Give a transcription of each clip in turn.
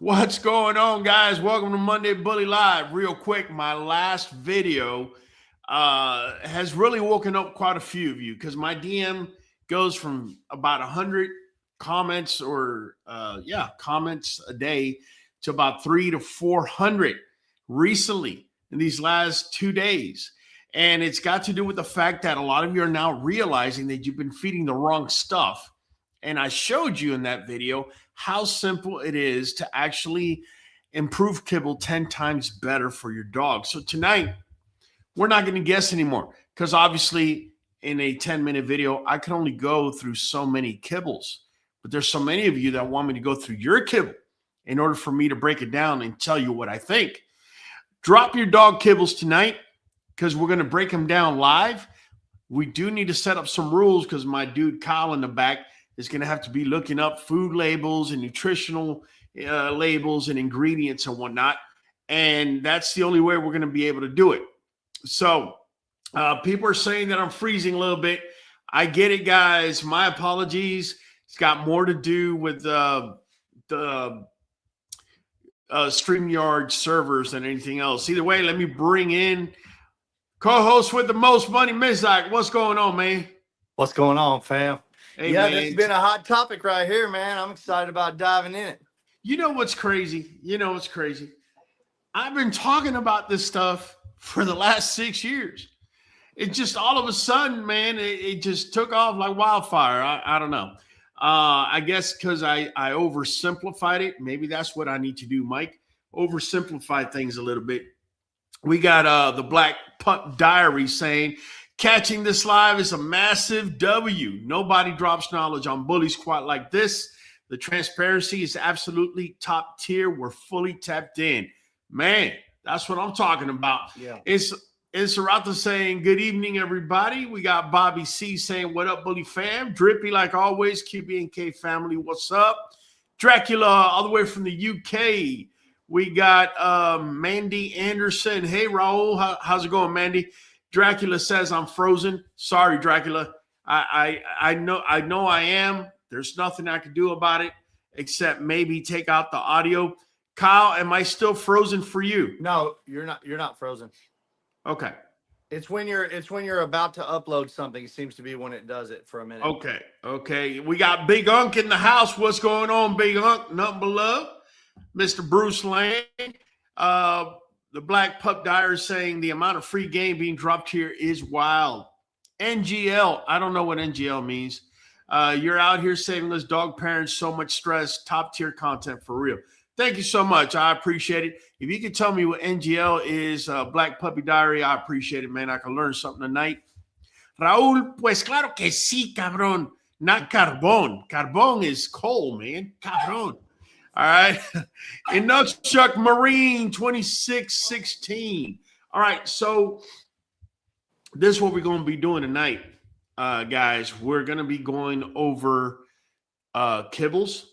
What's going on, guys? Welcome to Monday Bully Live. Real quick, my last video has really woken up quite a few of you because my DM goes from about 100 comments or comments a day to about 300 to 400 recently in these last 2 days. And it's got to do with the fact that a lot of you are now realizing that you've been feeding the wrong stuff. And I showed you in that video how simple it is to actually improve kibble 10 times better for your dog. So tonight, we're not going to guess anymore because obviously in a 10-minute video, I can only go through so many kibbles. But there's so many of you that want me to go through your kibble in order for me to break it down and tell you what I think. Drop your dog kibbles tonight because we're going to break them down live. We do need to set up some rules because my dude Kyle in the back is going to have to be looking up food labels and nutritional labels and ingredients and whatnot. And that's the only way we're going to be able to do it. So people are saying that I'm freezing a little bit. I get it, guys. My apologies. It's got more to do with the StreamYard servers than anything else. Either way, let me bring in co-host with the most money, Mizak. What's going on, man? What's going on, fam? Hey, yeah, man. this has been a hot topic right here, man. I'm excited about diving in it. You know what's crazy? I've been talking about this stuff for the last 6 years. It just all of a sudden, man, it just took off like wildfire. I don't know. I guess because I oversimplified it. Maybe that's what I need to do, Mike. Oversimplify things a little bit. We got the Black Pup Diary saying, catching this live is a massive W. Nobody drops knowledge on bullies quite like this. The transparency is absolutely top tier. We're fully tapped in. Man, that's what I'm talking about. Yeah. It's Sarata saying, good evening, everybody. We got Bobby C saying, what up, bully fam? Drippy, like always. QB&K family, what's up? Dracula, all the way from the UK. We got Mandy Anderson. Hey, Raul, how's it going, Mandy? Dracula says I'm frozen. Sorry, Dracula. I know I am. There's nothing I can do about it except maybe take out the audio. Kyle, am I still frozen for you? No, you're not. You're not frozen. Okay. It's when you're about to upload something. It seems to be when it does it for a minute. Okay. We got Big Unk in the house. What's going on, Big Unk? Nothing but love. Mr. Bruce Lane. The Black Pup Diary saying the amount of free game being dropped here is wild. NGL, I don't know what NGL means. You're out here saving us dog parents so much stress. Top tier content for real. Thank you so much. I appreciate it. If you could tell me what NGL is, Black Puppy Diary, I appreciate it, man. I can learn something tonight. Raul, pues claro que sí, cabrón. Not carbón. Carbón is coal, man. Cabrón. All right. Inukshuk Marine 2616. All right. So this is what we're going to be doing tonight, guys. We're going to be going over kibbles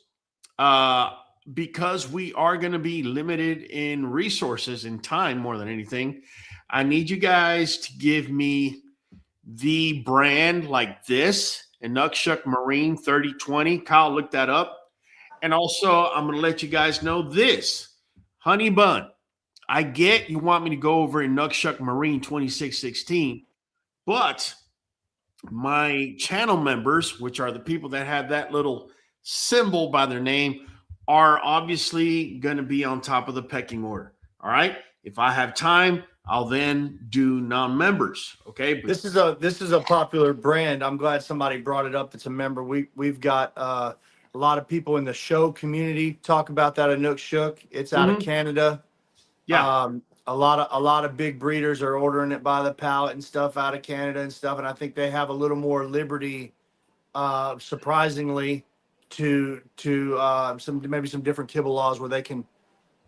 because we are going to be limited in resources and time more than anything. I need you guys to give me the brand like this, Inukshuk Marine 3020. Kyle, look that up. And also, I'm going to let you guys know this. Honey Bun, I get you want me to go over Inukshuk Marine 2616, but my channel members, which are the people that have that little symbol by their name, are obviously going to be on top of the pecking order. All right? If I have time, I'll then do non-members. Okay? But this is a popular brand. I'm glad somebody brought it up. That's a member. We've got a lot of people in the show community talk about that Inukshuk. It's out of Canada. Yeah. A lot of big breeders are ordering it by the pallet and stuff out of Canada and stuff. And I think they have a little more liberty, surprisingly, to maybe some different kibble laws where they can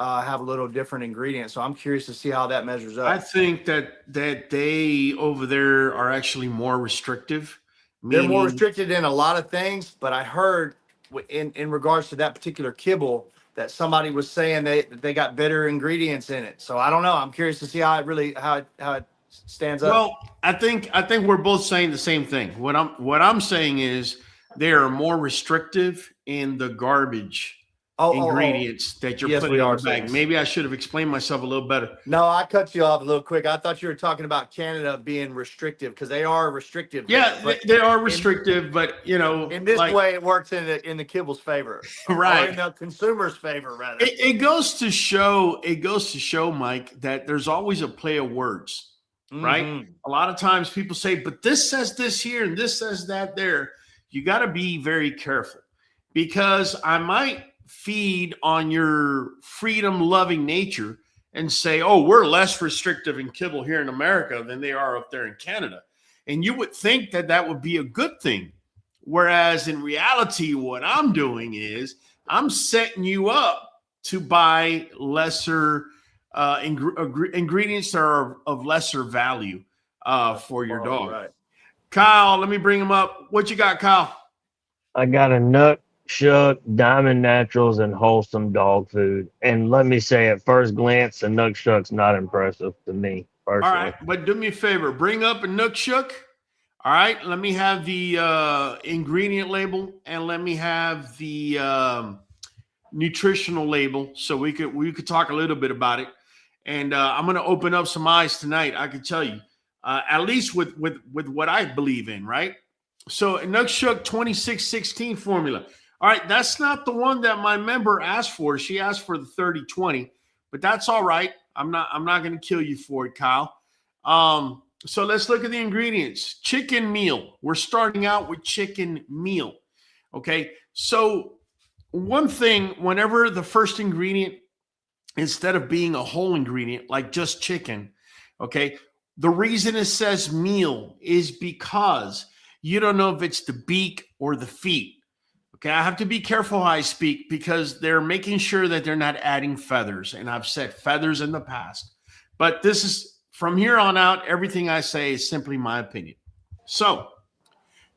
have a little different ingredients. So I'm curious to see how that measures up. I think that they over there are actually more restrictive. They're more restricted in a lot of things, but I heard in regards to that particular kibble that somebody was saying they got better ingredients in it. So I don't know. I'm curious to see how it stands up. Well, I think we're both saying the same thing. What I'm saying is they are more restrictive in the garbage ingredients that you're Yes, putting we in are the bag. saying. Maybe I should have explained myself a little better. No, I cut you off a little quick. I thought you were talking about Canada being restrictive because they are restrictive. Yeah, There. But they are restrictive, but you know, in this like way, it works in the kibble's favor, or in right. the consumer's favor, rather. It goes to show, Mike, that there's always a play of words, right? Mm-hmm. A lot of times people say, but this says this here and this says that there. You got to be very careful because I might feed on your freedom loving nature and say, oh, we're less restrictive in kibble here in America than they are up there in Canada. And you would think that that would be a good thing. Whereas in reality, what I'm doing is I'm setting you up to buy lesser ingredients that are of lesser value for your dog. Right. Kyle, let me bring him up. What you got, Kyle? I got a Inukshuk, Diamond Naturals, and Wholesome dog food. And let me say, at first glance, the Inukshuk's not impressive to me personally. All right, but do me a favor. Bring up Inukshuk. All right, let me have the ingredient label and let me have the nutritional label so we could talk a little bit about it. And I'm going to open up some eyes tonight. I can tell you, at least with what I believe in, right? So Inukshuk 2616 formula. All right, that's not the one that my member asked for. She asked for the 3020, but that's all right. I'm not going to kill you for it, Kyle. So let's look at the ingredients. Chicken meal. We're starting out with chicken meal. Okay, so one thing, whenever the first ingredient, instead of being a whole ingredient like just chicken, okay, the reason it says meal is because you don't know if it's the beak or the feet. Okay, I have to be careful how I speak because they're making sure that they're not adding feathers. And I've said feathers in the past. But this is, from here on out, everything I say is simply my opinion. So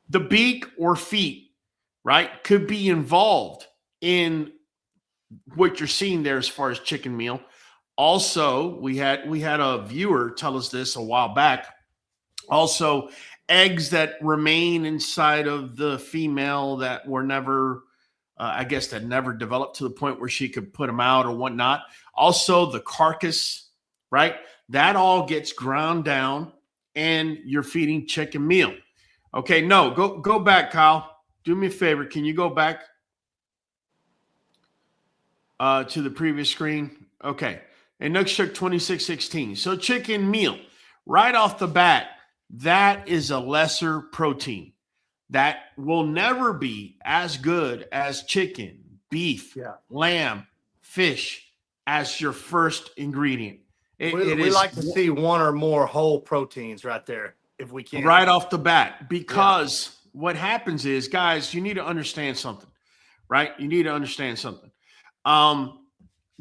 the beak or feet, right, could be involved in what you're seeing there as far as chicken meal. Also, we had a viewer tell us this a while back. Also, eggs that remain inside of the female that were never, that never developed to the point where she could put them out or whatnot. Also, the carcass, right? That all gets ground down and you're feeding chicken meal. Okay, no, go back, Kyle. Do me a favor. Can you go back to the previous screen? Okay. Inukshuk 2616. So chicken meal, right off the bat, that is a lesser protein. That will never be as good as chicken, beef, lamb, fish as your first ingredient. We like to see one or more whole proteins right there if we can. Right off the bat, because what happens is, guys, you need to understand something, right? You need to understand something.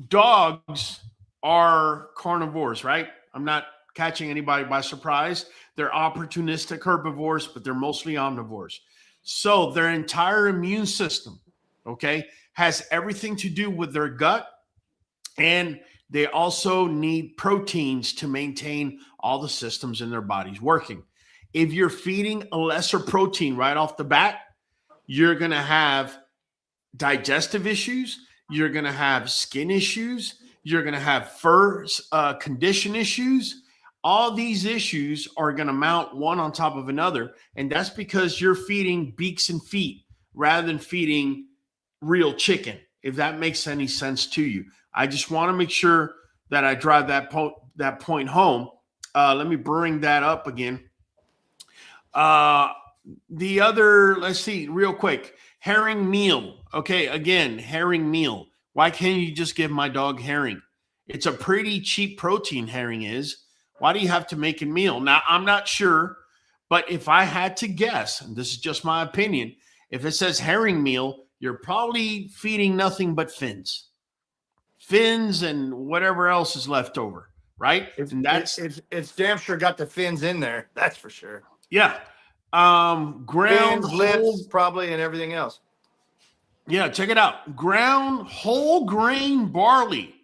Dogs are carnivores, right? I'm not catching anybody by surprise. They're opportunistic herbivores, but they're mostly omnivores. So their entire immune system, okay, has everything to do with their gut, and they also need proteins to maintain all the systems in their bodies working. If you're feeding a lesser protein right off the bat, you're going to have digestive issues. You're going to have skin issues. You're going to have fur condition issues. All these issues are going to mount one on top of another. And that's because you're feeding beaks and feet rather than feeding real chicken, if that makes any sense to you. I just want to make sure that I drive that point home. Let me bring that up again. The other, let's see, real quick. Herring meal. Okay, again, herring meal. Why can't you just give my dog herring? It's a pretty cheap protein, herring is. Why do you have to make a meal? Now, I'm not sure, but if I had to guess, and this is just my opinion, if it says herring meal, you're probably feeding nothing but fins. Fins and whatever else is left over, right? It's damn sure got the fins in there. That's for sure. Yeah. Ground fins, lips, probably, and everything else. Yeah, check it out. Ground whole grain barley.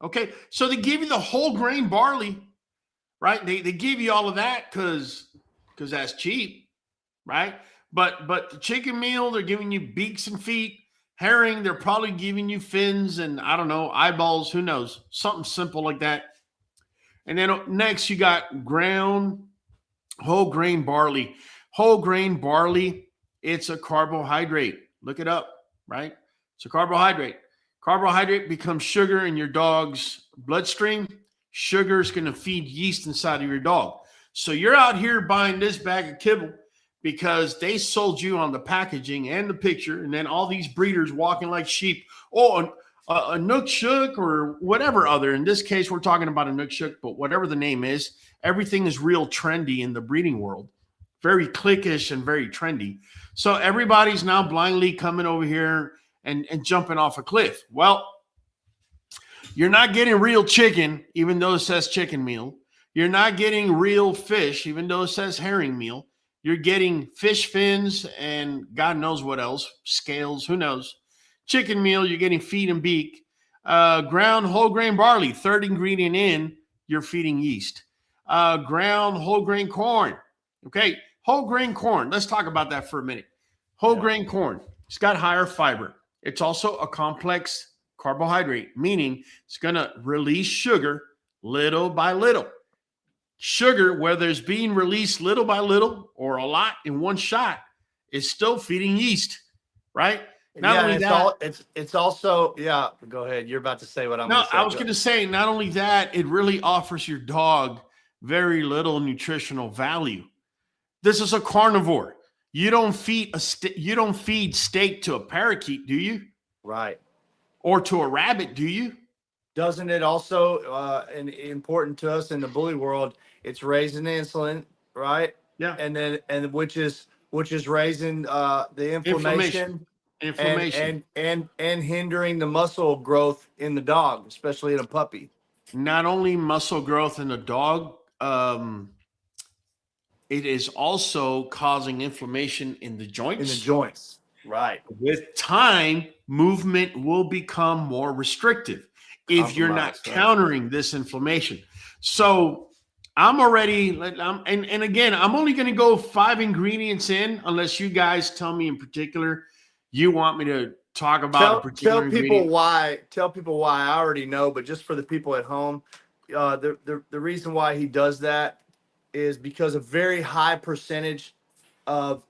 Okay, so they give you the whole grain barley, right? They give you all of that because that's cheap, right? But the chicken meal, they're giving you beaks and feet. Herring, they're probably giving you fins and I don't know, eyeballs, who knows, something simple like that. And then next you got whole grain barley. Whole grain barley, it's a carbohydrate. Look it up, right? It's a carbohydrate. Carbohydrate becomes sugar in your dog's bloodstream. Sugar is going to feed yeast inside of your dog. So you're out here buying this bag of kibble because they sold you on the packaging and the picture, and then all these breeders walking like sheep. Oh, a Inukshuk or whatever other. In this case, we're talking about a Inukshuk, but whatever the name is, everything is real trendy in the breeding world. Very cliquish and very trendy. So everybody's now blindly coming over here and jumping off a cliff. Well, you're not getting real chicken, even though it says chicken meal. You're not getting real fish, even though it says herring meal. You're getting fish fins and God knows what else, scales, who knows. Chicken meal, you're getting feet and beak. Ground whole grain barley, third ingredient in, you're feeding yeast. Ground whole grain corn. Okay, whole grain corn. Let's talk about that for a minute. Whole grain corn, it's got higher fiber. It's also a complex carbohydrate, meaning it's going to release sugar little by little. Sugar, whether it's being released little by little or a lot in one shot, is still feeding yeast, right? Not only that, it's also, yeah, go ahead. You're about to say what I'm going to say. I was going to say, not only that, it really offers your dog very little nutritional value. This is a carnivore. You don't feed steak to a parakeet, do you? Right. Or to a rabbit, do you? Doesn't it also, and important to us in the bully world, it's raising insulin, right? Yeah. And which is raising the inflammation. And hindering the muscle growth in the dog, especially in a puppy. Not only muscle growth in a dog, it is also causing inflammation in the joints. In the joints, right. With time, movement will become more restrictive if you're not countering this inflammation. So I'm already, and again, I'm only going to go 5 ingredients in, unless you guys tell me in particular you want me to talk about a particular ingredient. Tell people why. I already know, but just for the people at home, the reason why he does that is because a very high percentage of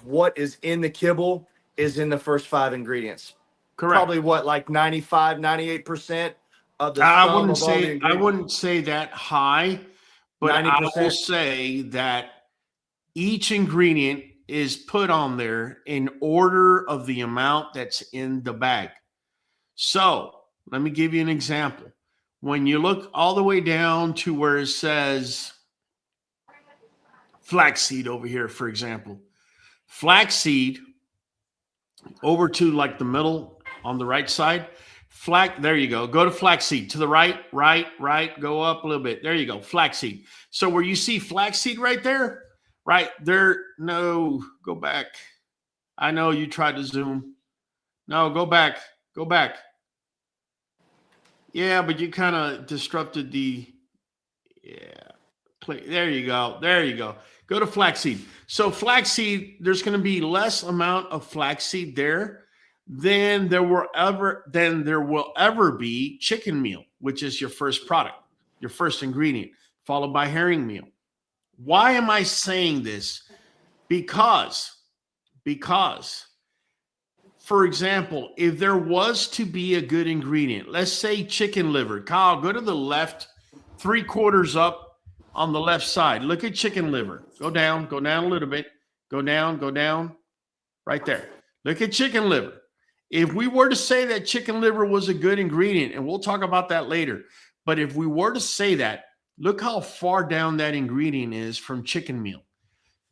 what is in the kibble is in the first 5 ingredients. Correct. Probably what, like 95, 98% of the I wouldn't say that high, but 90%. I will say that each ingredient is put on there in order of the amount that's in the bag. So let me give you an example. When you look all the way down to where it says flaxseed over here, for example, flaxseed over to like the middle on the right side, there you go. Go to flaxseed to the right, go up a little bit. There you go. Flaxseed. So where you see flaxseed right there, no, go back. I know you tried to zoom. No, go back. Yeah, but you kind of disrupted there you go. Go to flaxseed. So flaxseed, there's going to be less amount of flaxseed there than there will ever be chicken meal, which is your first product, your first ingredient, followed by herring meal. Why am I saying this? Because, for example, if there was to be a good ingredient, let's say chicken liver. Kyle, go to the left, 3/4 up on the left side. Look at chicken liver. Go down a little bit. Go down, right there. Look at chicken liver. If we were to say that chicken liver was a good ingredient, and we'll talk about that later, but if we were to say that, look how far down that ingredient is from chicken meal.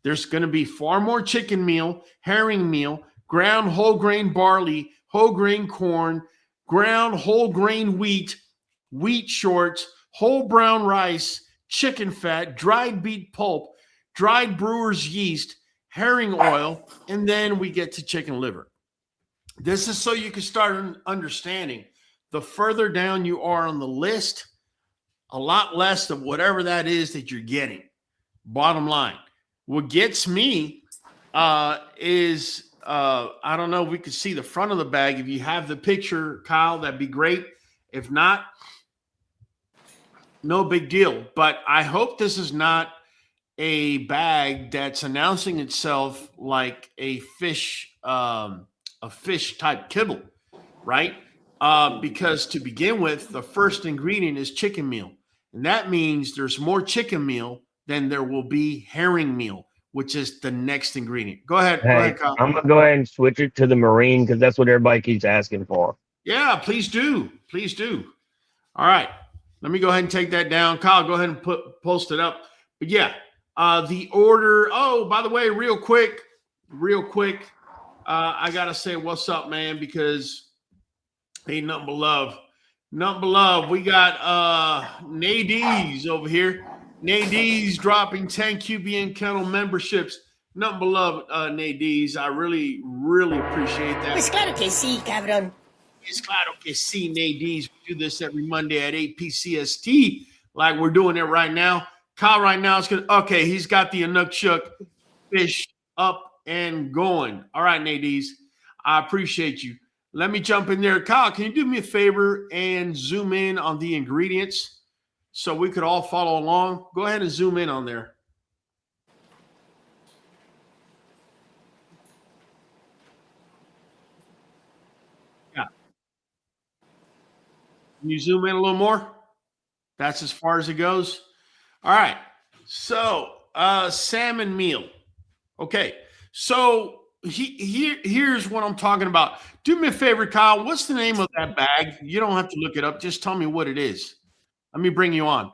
There's going to be far more chicken meal, herring meal, ground whole grain barley, whole grain corn, ground whole grain wheat shorts, whole brown rice, chicken fat, dried beet pulp, dried brewer's yeast, herring oil, and then we get to chicken liver. This is so you can start understanding the further down you are on the list, a lot less of whatever that is that you're getting. Bottom line, what gets me is I don't know if we could see the front of the bag. If you have the picture, Kyle, that'd be great. If not, no big deal. But I hope this is not a bag that's announcing itself like a fish type kibble, right? Because to begin with, the first ingredient is chicken meal. And that means there's more chicken meal than there will be herring meal, which is the next ingredient. Go ahead. Go Hey, ahead, Kyle. I'm gonna go ahead and switch it to the Marine because that's what everybody keeps asking for. Yeah, please do. Please do. All right. Let me go ahead and take that down. Kyle, go ahead and post it up. But yeah, the order. Oh, by the way, real quick, I gotta say what's up, man, because ain't nothing but love. Nothing but love. We got Nadies over here. Nadies dropping 10 QBN kennel memberships. Nothing but love, Nadies. I really, really appreciate that. Pues claro que sí, cabrón. It's claro que sí, Nadies. We do this every Monday at 8 PCST, like we're doing it right now. Kyle right now is going to, okay, he's got the Inukshuk fish up and going. All right, Nadies, I appreciate you. Let me jump in there. Kyle, can you do me a favor and zoom in on the ingredients so we could all follow along? Go ahead and zoom in on there. Yeah. Can you zoom in a little more? That's as far as it goes. All right. So, salmon meal. Okay. So, here's what I'm talking about. Do me a favor, Kyle. What's the name of that bag? You don't have to look it up. Just tell me what it is. Let me bring you on.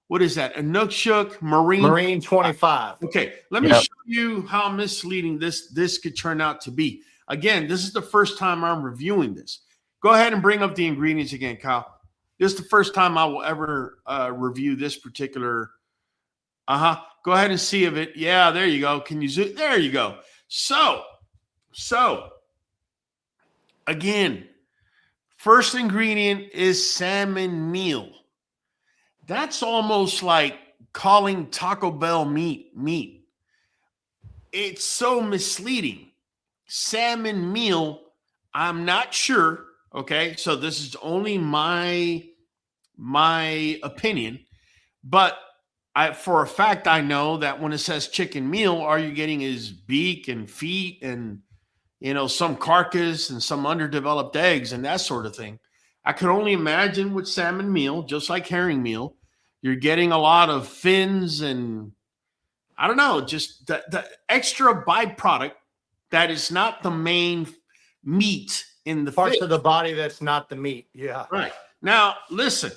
What is that? Inukshuk Marine? Marine 25. Okay. Let me show you how misleading this could turn out to be. Again, this is the first time I'm reviewing this. Go ahead and bring up the ingredients again, Kyle. This is the first time I will ever review this particular. Go ahead and see if it. Yeah, there you go. Can you zoom? There you go. So, again, first ingredient is salmon meal. That's almost like calling Taco Bell meat. It's so misleading. Salmon meal, I'm not sure. Okay, so this is only my opinion, but for a fact, I know that when it says chicken meal, all you're getting is beak and feet and, some carcass and some underdeveloped eggs and that sort of thing. I could only imagine with salmon meal, just like herring meal, you're getting a lot of fins and I don't know, just the extra byproduct that is not the main meat in the Parts fish. of the body that's not the meat. Yeah. Right. Now, listen,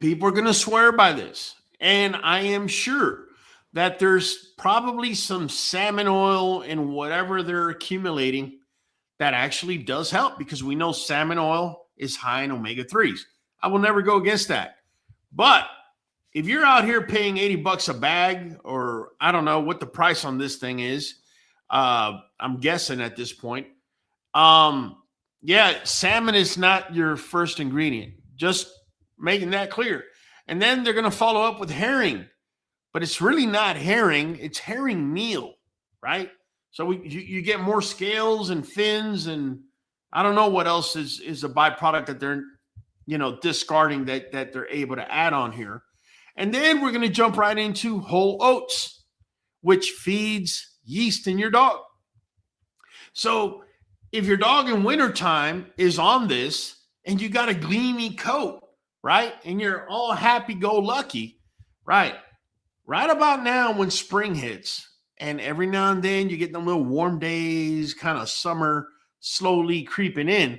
people are going to swear by this. And I am sure that there's probably some salmon oil in whatever they're accumulating that actually does help because we know salmon oil is high in omega-3s. I will never go against that. But if you're out here paying $80 a bag, or I don't know what the price on this thing is, I'm guessing at this point. Yeah, salmon is not your first ingredient. Just making that clear. And then they're going to follow up with herring, but it's really not herring. It's herring meal, right? So you get more scales and fins, and I don't know what else is a byproduct that they're, discarding that they're able to add on here. And then we're going to jump right into whole oats, which feeds yeast in your dog. So if your dog in wintertime is on this and you got a gleamy coat, right? And you're all happy-go-lucky, right? Right about now when spring hits, and every now and then you get them little warm days, kind of summer slowly creeping in,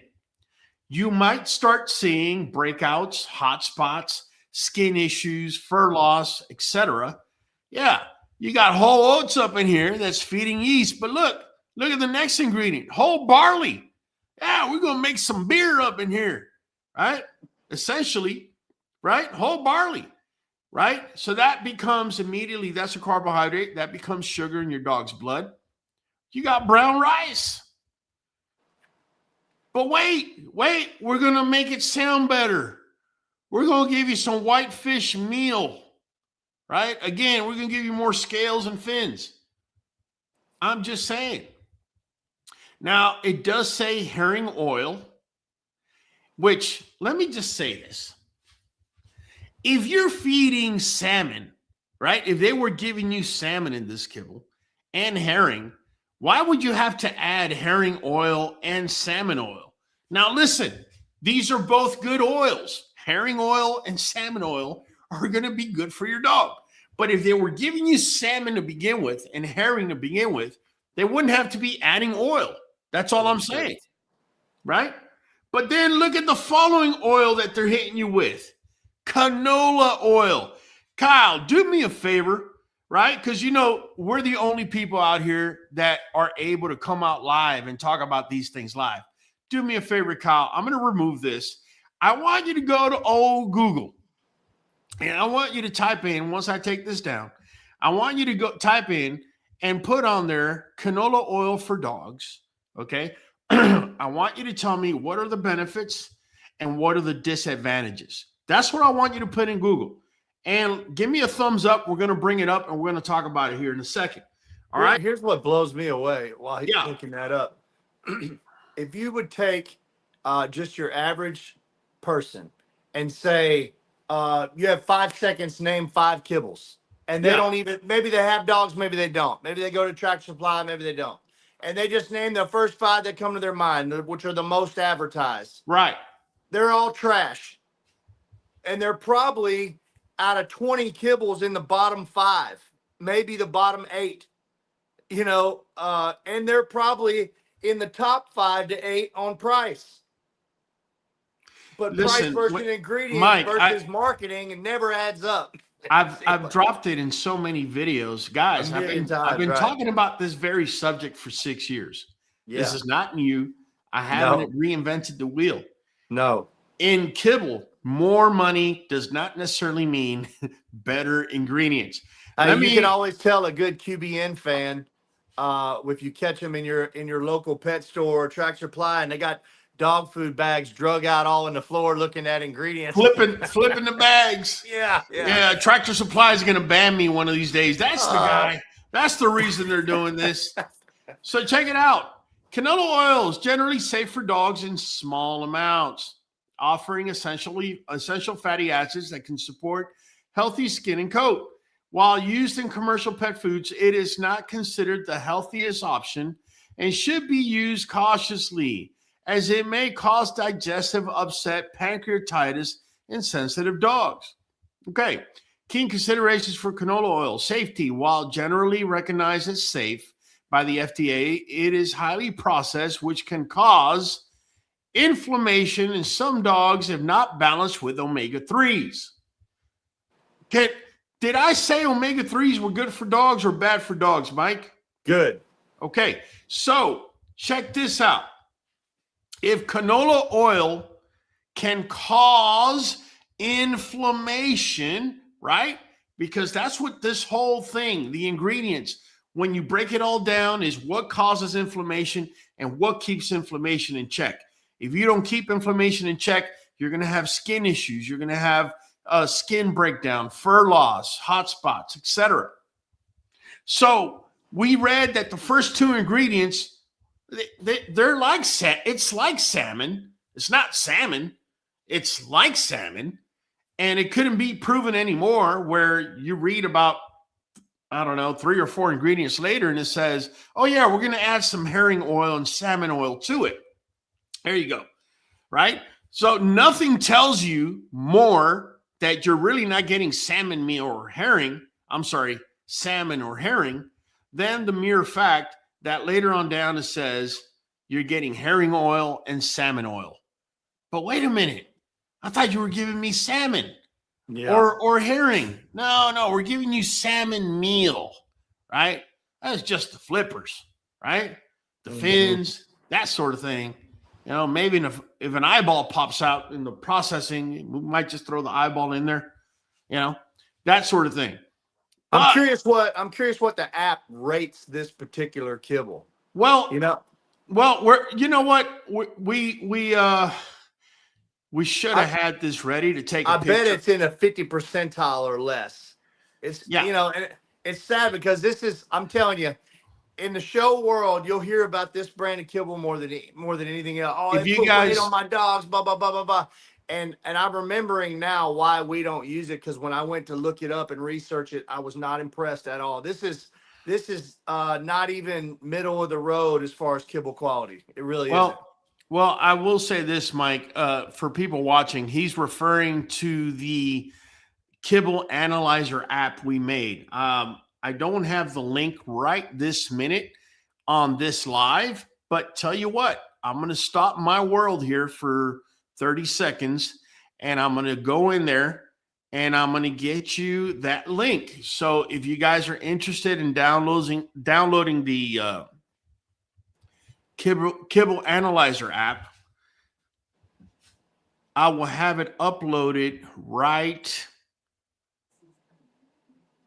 you might start seeing breakouts, hot spots, skin issues, fur loss, etc. Yeah, you got whole oats up in here that's feeding yeast, but look at the next ingredient, whole barley. Yeah, we're going to make some beer up in here, right? Essentially, right? Whole barley, right? So that becomes immediately, that's a carbohydrate. That becomes sugar in your dog's blood. You got brown rice. But wait, we're going to make it sound better. We're going to give you some whitefish meal, right? Again, we're going to give you more scales and fins. I'm just saying. Now, it does say herring oil, which, let me just say this. If you're feeding salmon, right? If they were giving you salmon in this kibble and herring, why would you have to add herring oil and salmon oil? Now, listen, these are both good oils. Herring oil and salmon oil are going to be good for your dog. But if they were giving you salmon to begin with and herring to begin with, they wouldn't have to be adding oil. That's all I'm saying, right? But then look at the following oil that they're hitting you with. Canola oil. Kyle, do me a favor, right? Because, you know, we're the only people out here that are able to come out live and talk about these things live. Do me a favor, Kyle. I'm going to remove this. I want you to go to old Google. And I want you to type in, once I take this down, I want you to go type in and put on there canola oil for dogs. Okay. I want you to tell me what are the benefits and what are the disadvantages. That's what I want you to put in Google. And give me a thumbs up. We're going to bring it up and we're going to talk about it here in a second. All right. Here's what blows me away while he's looking that up. If you would take just your average person and say, you have 5 seconds, name 5 kibbles. And they don't even, maybe they have dogs, maybe they don't. Maybe they go to Tractor Supply, maybe they don't. And they just name the first 5 that come to their mind, which are the most advertised. Right. They're all trash. And they're probably out of 20 kibbles in the bottom 5, maybe the bottom 8, you know, and they're probably in the top 5 to 8 on price. But listen, price versus ingredients Mike, versus marketing, it never adds up. I've dropped it in so many videos. Guys, I've been talking about this very subject for 6 years. Yeah. This is not new. I haven't reinvented the wheel. No. In kibble, more money does not necessarily mean better ingredients. You can always tell a good QBN fan if you catch them in your local pet store or Tractor Supply and they got dog food bags drug out all on the floor looking at ingredients. Flipping the bags. Yeah. Tractor Supply is going to ban me one of these days. That's the guy. That's the reason they're doing this. So check it out. Canola oil is generally safe for dogs in small amounts, offering essential fatty acids that can support healthy skin and coat. While used in commercial pet foods, it is not considered the healthiest option and should be used cautiously, as it may cause digestive upset, pancreatitis in sensitive dogs. Okay, key considerations for canola oil. Safety. While generally recognized as safe by the FDA, it is highly processed, which can cause inflammation in some dogs if not balanced with omega-3s. Okay, did I say omega-3s were good for dogs or bad for dogs, Mike? Good. Okay, so check this out. If canola oil can cause inflammation, right? Because that's what this whole thing, the ingredients, when you break it all down, is what causes inflammation and what keeps inflammation in check. If you don't keep inflammation in check, you're going to have skin issues. You're going to have skin breakdown, fur loss, hot spots, etc. So we read that the first 2 ingredients, they're like it's like salmon. It's not salmon. It's like salmon. And it couldn't be proven anymore, where you read about, I don't know, 3 or 4 ingredients later and it says, oh yeah, we're going to add some herring oil and salmon oil to it. There you go. Right? So nothing tells you more that you're really not getting salmon or herring than the mere fact that later on down it says you're getting herring oil and salmon oil. But wait a minute. I thought you were giving me salmon or herring. No, we're giving you salmon meal, right? That's just the flippers, right? The fins, that sort of thing. You know, maybe if an eyeball pops out in the processing, we might just throw the eyeball in there, you know, that sort of thing. I'm curious what the app rates this particular kibble. Well, we should have had this ready to take a picture. I bet it's in a 50 percentile or less. It's, you know, and it's sad because I'm telling you, in the show world, you'll hear about this brand of kibble more than anything else. Oh, If it you put weight guys, on my dogs, blah blah blah blah blah. And I'm remembering now why we don't use it, because when I went to look it up and research it, I was not impressed at all. This is not even middle of the road as far as kibble quality. It really isn't. well, I will say this, Mike, for people watching, he's referring to the Kibble Analyzer app we made. I don't have the link right this minute on this live, but tell you what, I'm going to stop my world here for 30 seconds and I'm going to go in there and I'm going to get you that link. So if you guys are interested in downloading the Kibble Analyzer app, I will have it uploaded right.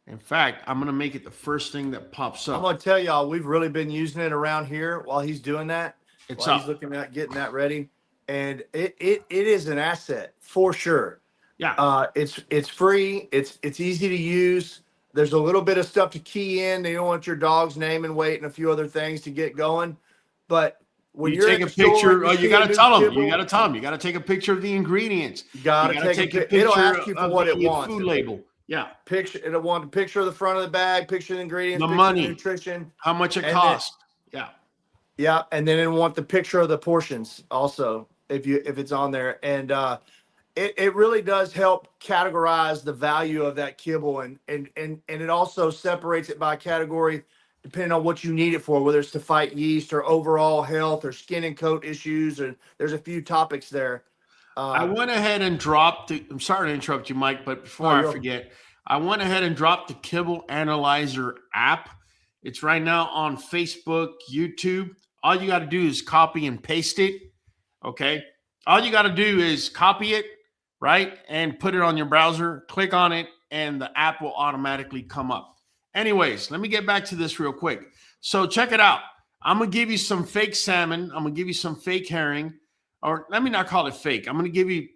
In fact, I'm going to make it the first thing that pops up. I'm going to tell y'all, we've really been using it around here while he's doing that. It's while up. he's looking at getting that ready. And it is an asset for sure. Yeah. It's free. It's easy to use. There's a little bit of stuff to key in. They don't want your dog's name and weight and a few other things to get going. But when you you're take at a the store picture, and you got to tell them. kibble, You got to tell them. You got to take a picture of the ingredients. You got to take a picture. It'll ask you for what it wants. Food label. Yeah. It'll want a picture of the front of the bag, picture of the ingredients, The picture money, of the nutrition, how much it costs. Yeah. Yeah, and then it'll want the picture of the portions also if it's on there. And it really does help categorize the value of that kibble, and it also separates it by category depending on what you need it for, whether it's to fight yeast or overall health or skin and coat issues. And there's a few topics there. I went ahead and dropped I'm sorry to interrupt you, Mike, but before I forget, I went ahead and dropped the Kibble Analyzer app. It's right now on Facebook, YouTube. All you got to do is copy and paste it. Okay. All you got to do is copy it, right? And put it on your browser, click on it, and the app will automatically come up. Anyways, let me get back to this real quick. So check it out. I'm going to give you some fake salmon. I'm going to give you some fake herring, or let me not call it fake. I'm going to give you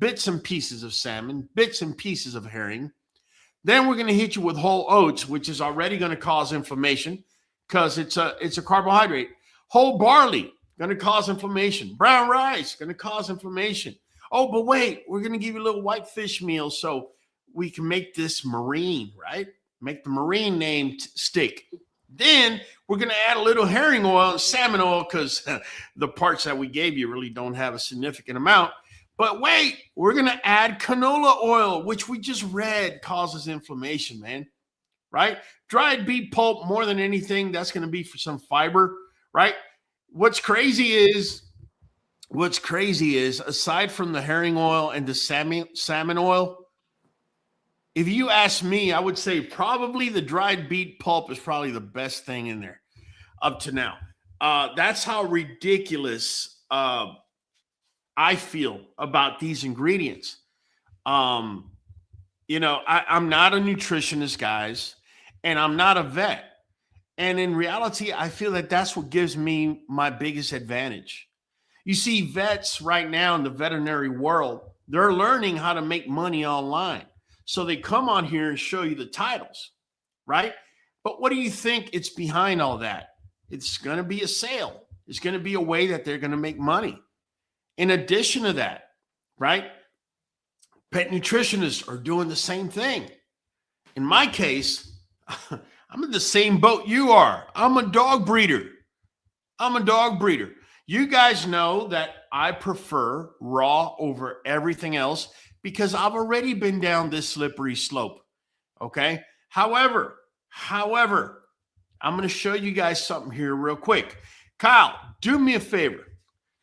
bits and pieces of salmon, bits and pieces of herring. Then we're going to hit you with whole oats, which is already going to cause inflammation because it's a carbohydrate. Whole barley, going to cause inflammation. Brown rice, going to cause inflammation. Oh, but wait, we're going to give you a little white fish meal so we can make this marine, right? Make the marine name stick. Then we're going to add a little herring oil and salmon oil because the parts that we gave you really don't have a significant amount. But wait, we're going to add canola oil, which we just read causes inflammation, man, right? Dried beet pulp, more than anything, that's going to be for some fiber, right? What's crazy is, aside from the herring oil and the salmon oil, if you ask me, I would say probably the dried beet pulp is probably the best thing in there up to now. That's how ridiculous I feel about these ingredients. I'm not a nutritionist, guys, and I'm not a vet. And in reality, I feel that that's what gives me my biggest advantage. You see, vets right now in the veterinary world, they're learning how to make money online. So they come on here and show you the titles, right? But what do you think it's behind all that? It's going to be a sale. It's going to be a way that they're going to make money. In addition to that, right? Pet nutritionists are doing the same thing. In my case, I'm in the same boat you are. I'm a dog breeder. You guys know that I prefer raw over everything else because I've already been down this slippery slope. Okay. However, I'm going to show you guys something here real quick. Kyle, do me a favor.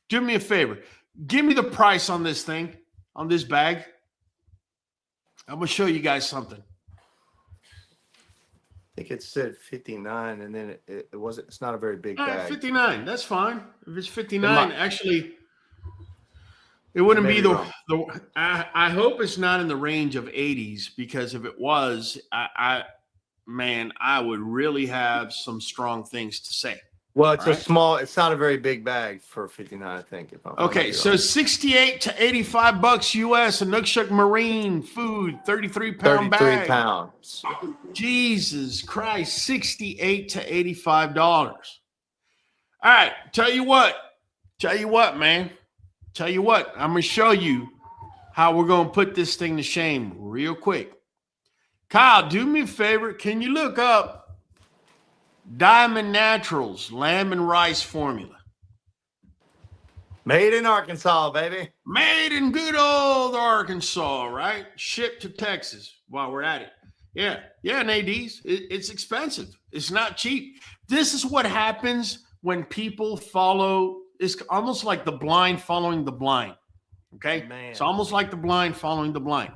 Give me the price on this thing, on this bag. I'm going to show you guys something. I think it said 59, and then it wasn't. It's not a very big bag. 59. That's fine. If it's 59, actually, it wouldn't be the. I hope it's not in the range of 80s, because if it was, I would really have some strong things to say. Well, it's All a right. small. It's not a very big bag for 59, I think. If I'm Okay, so 68 to 85 bucks US, Inukshuk Marine food, 33-pound 33 bag. pounds. Jesus Christ, 68 to $85. All right, tell you what, man. Tell you what, I'm gonna show you how we're gonna put this thing to shame real quick. Kyle, do me a favor. Can you look up Diamond Naturals lamb and rice formula? Made in Arkansas, baby. Made in good old Arkansas, right? Shipped to Texas while we're at it. Yeah, NADs. It's expensive. It's not cheap. This is what happens when people follow. It's almost like the blind following the blind. Okay? Man. It's almost like the blind following the blind.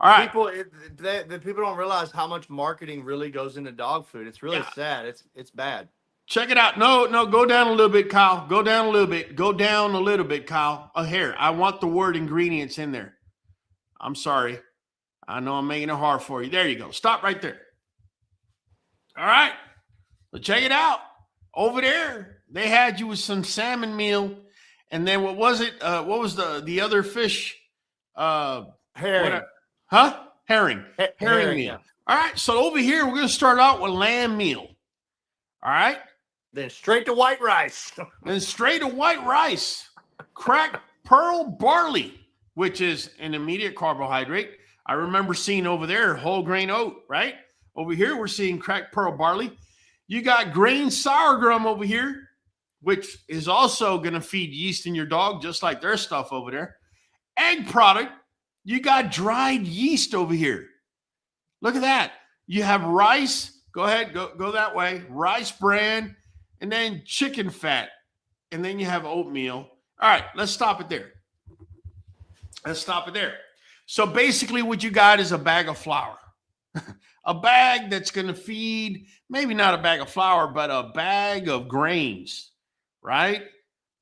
All right. The people don't realize how much marketing really goes into dog food. It's really sad. It's bad. Check it out. No, go down a little bit, Kyle. Go down a little bit. Go down a little bit, Kyle. Here, I want the word ingredients in there. I'm sorry. I know I'm making it hard for you. There you go. Stop right there. All right. Well, check it out. Over there, they had you with some salmon meal. And then what was it? What was the other fish? Herring. Herring. Herring meal. Yeah. All right. So over here, we're going to start out with lamb meal. All right. Then straight to white rice. Then straight to white rice. Cracked pearl barley, which is an immediate carbohydrate. I remember seeing over there whole grain oat, right? Over here, we're seeing cracked pearl barley. You got grain sorghum over here, which is also going to feed yeast in your dog, just like their stuff over there. Egg product, you got dried yeast over here. Look at that. You have rice. Go ahead, go that way. Rice bran, and then chicken fat. And then you have oatmeal. All right, let's stop it there. So basically what you got is a bag of flour. A bag that's going to feed, maybe not a bag of flour, but a bag of grains, right?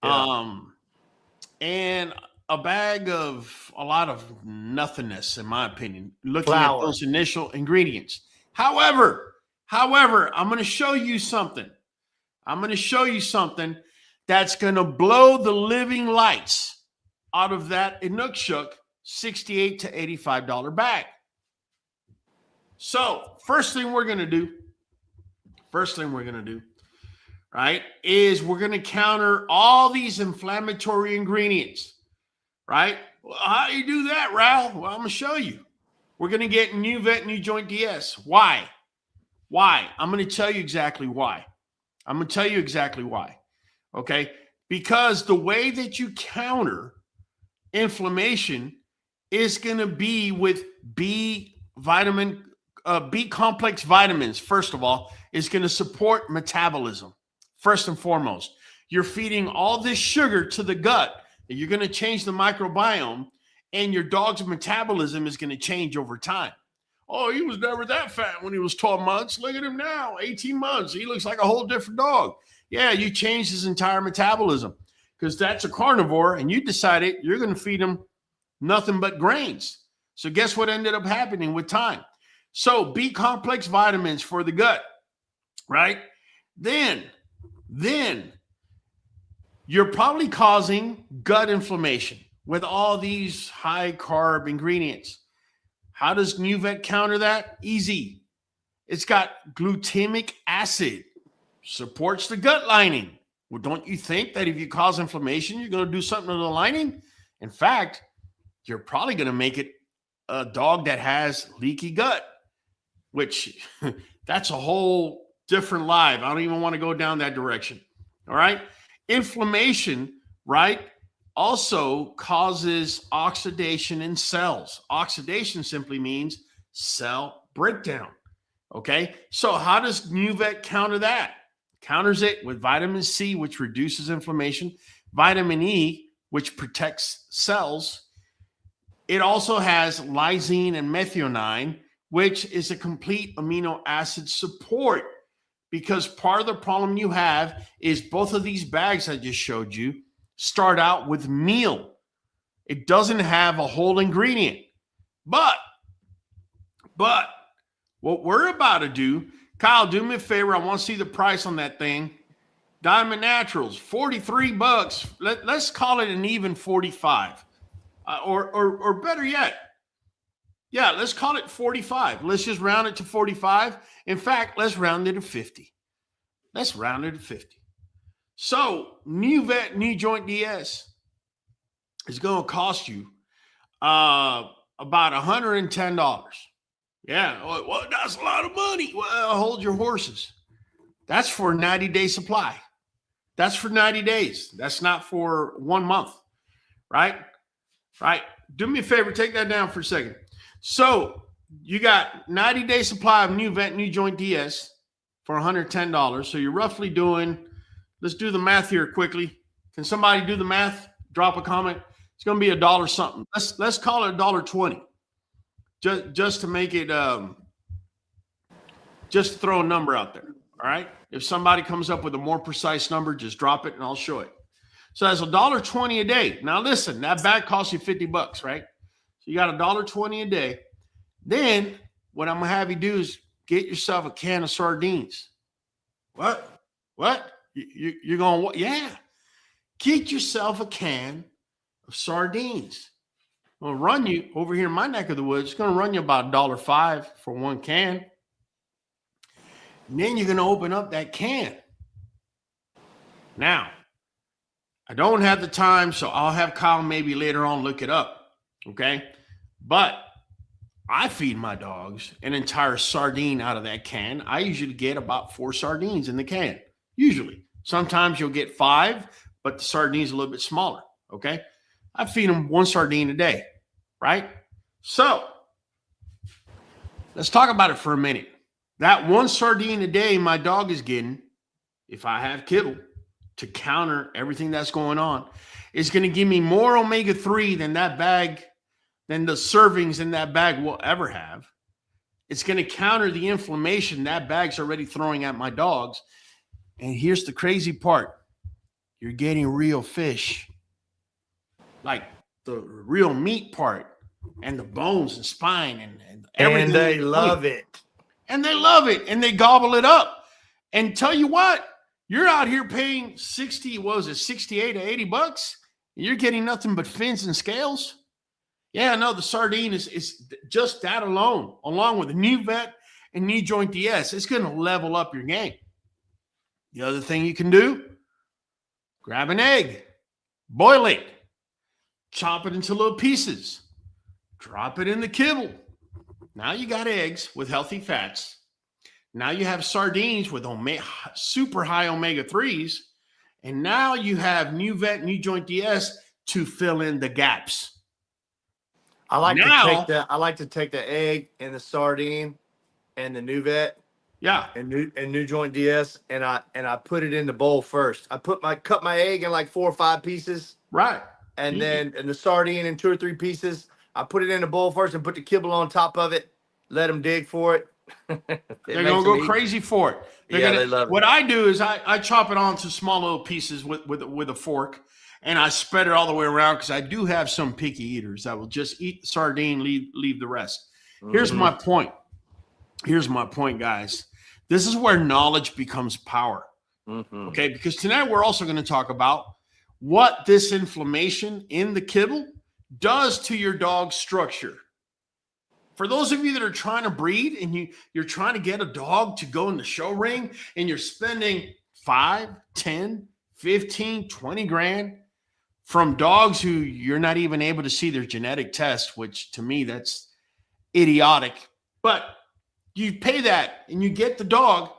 Yeah. And a bag of a lot of nothingness, in my opinion, looking Flour. at those initial ingredients. However, I'm going to show you something. That's going to blow the living lights out of that Inukshuk $68 to $85 bag. So first thing we're going to do, right, is we're going to counter all these inflammatory ingredients, right? Well, how do you do that, Raul? Well, I'm going to show you. We're going to get Nuvet NuJoint DS. Why? I'm going to tell you exactly why. Okay? Because the way that you counter inflammation is going to be with B complex vitamins. First of all, is going to support metabolism. First and foremost, you're feeding all this sugar to the gut, and you're going to change the microbiome, and your dog's metabolism is going to change over time. Oh, he was never that fat when he was 12 months. Look at him now, 18 months. He looks like a whole different dog. Yeah, you changed his entire metabolism because that's a carnivore, and you decided you're going to feed him nothing but grains. So guess what ended up happening with time? So B complex vitamins for the gut, right? Then you're probably causing gut inflammation with all these high carb ingredients. How does NuVet counter that? Easy. It's got glutamic acid, supports the gut lining. Well, don't you think that if you cause inflammation, you're going to do something to the lining? In fact, you're probably going to make it a dog that has leaky gut, which that's a whole different live. I don't even want to go down that direction. All right. Inflammation, right, also causes oxidation in cells. Oxidation simply means cell breakdown. Okay. So how does NuVet counter that? Counters it with vitamin C, which reduces inflammation, vitamin E, which protects cells. It also has lysine and methionine, which is a complete amino acid support, because part of the problem you have is both of these bags I just showed you start out with meal. It doesn't have a whole ingredient. But what we're about to do, Kyle, do me a favor. I want to see the price on that thing. Diamond Naturals, 43 bucks. Let's call it an even 45. Or better yet, yeah, let's call it 45. Let's just round it to 45. In fact, let's round it to 50. Let's round it to 50. So, Nuvet NuJoint DS is going to cost you about $110. Yeah, well, that's a lot of money. Well, hold your horses. That's for a 90-day supply. That's for 90 days. That's not for 1 month, right? Right. Do me a favor. Take that down for a second. So you got 90-day supply of Nuvet NuJoint DS for $110. So you're roughly doing, let's do the math here quickly. Can somebody do the math? Drop a comment. It's going to be $1 something. Let's call it $1.20. Just to make it, just to throw a number out there. All right. If somebody comes up with a more precise number, just drop it and I'll show it. So that's $1.20 a day. Now listen, that bag costs you 50 bucks, right? So you got $1.20 a day. Then what I'm gonna have you do is get yourself a can of sardines. What? You're gonna what? Yeah. Get yourself a can of sardines. I'll run you over here in my neck of the woods. It's gonna run you about $1.05 for one can. And then you're gonna open up that can. Now, I don't have the time, so I'll have Kyle maybe later on look it up, okay? But I feed my dogs an entire sardine out of that can. I usually get about 4 sardines in the can, usually. Sometimes you'll get 5, but the sardine's a little bit smaller, okay? I feed them 1 sardine a day, right? So let's talk about it for a minute. That 1 sardine a day my dog is getting, if I have Kibble, to counter everything that's going on, is going to give me more omega-3 than that bag, than the servings in that bag will ever have. It's going to counter the inflammation that bag's already throwing at my dogs. And here's the crazy part. You're getting real fish, like the real meat part and the bones and spine and everything. And they love it. And they love it. And they gobble it up. And tell you what, you're out here paying 68 to 80 bucks. And you're getting nothing but fins and scales. Yeah, no, the sardine is just that alone, along with the Nuvet and NuJoint DS. It's going to level up your game. The other thing you can do, grab an egg, boil it, chop it into little pieces, drop it in the kibble. Now you got eggs with healthy fats. Now you have sardines with super high omega-3s. And now you have Nuvet NuJoint DS to fill in the gaps. I like to take the egg and the sardine and the Nuvet, yeah, and NuJoint DS, and I put it in the bowl first. I cut my egg in like 4 or 5 pieces, right, and then the sardine in 2 or 3 pieces. I put it in the bowl first and put the kibble on top of it. Let them dig for it. They're gonna go crazy for it. They love it. What I do is I chop it onto small little pieces with a fork. And I spread it all the way around because I do have some picky eaters that will just eat the sardine, leave the rest. Here's my point. Here's my point, guys. This is where knowledge becomes power. Okay, because tonight we're also going to talk about what this inflammation in the kibble does to your dog's structure. For those of you that are trying to breed and you're trying to get a dog to go in the show ring and you're spending 5, 10, 15, 20 grand from dogs who you're not even able to see their genetic test, which to me, that's idiotic. But you pay that and you get the dog,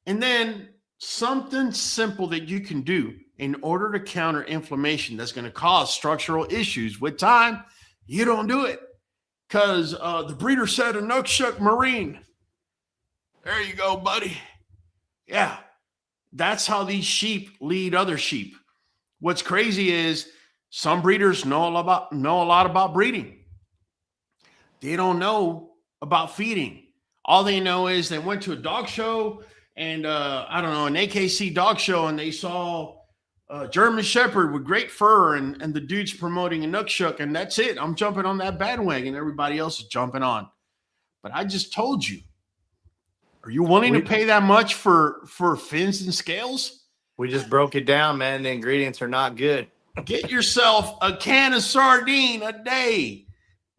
and then something simple that you can do in order to counter inflammation that's going to cause structural issues with time, you don't do it. Because the breeder said Inukshuk Marine. There you go, buddy. Yeah, that's how these sheep lead other sheep. What's crazy is some breeders know a lot about breeding. They don't know about feeding. All they know is they went to a dog show and I don't know, an AKC dog show, and they saw a German Shepherd with great fur and the dude's promoting Inukshuk, and that's it. I'm jumping on that bandwagon. Everybody else is jumping on. But I just told you, are you willing to pay that much for fins and scales? We just broke it down, man. The ingredients are not good. Get yourself a can of sardine a day.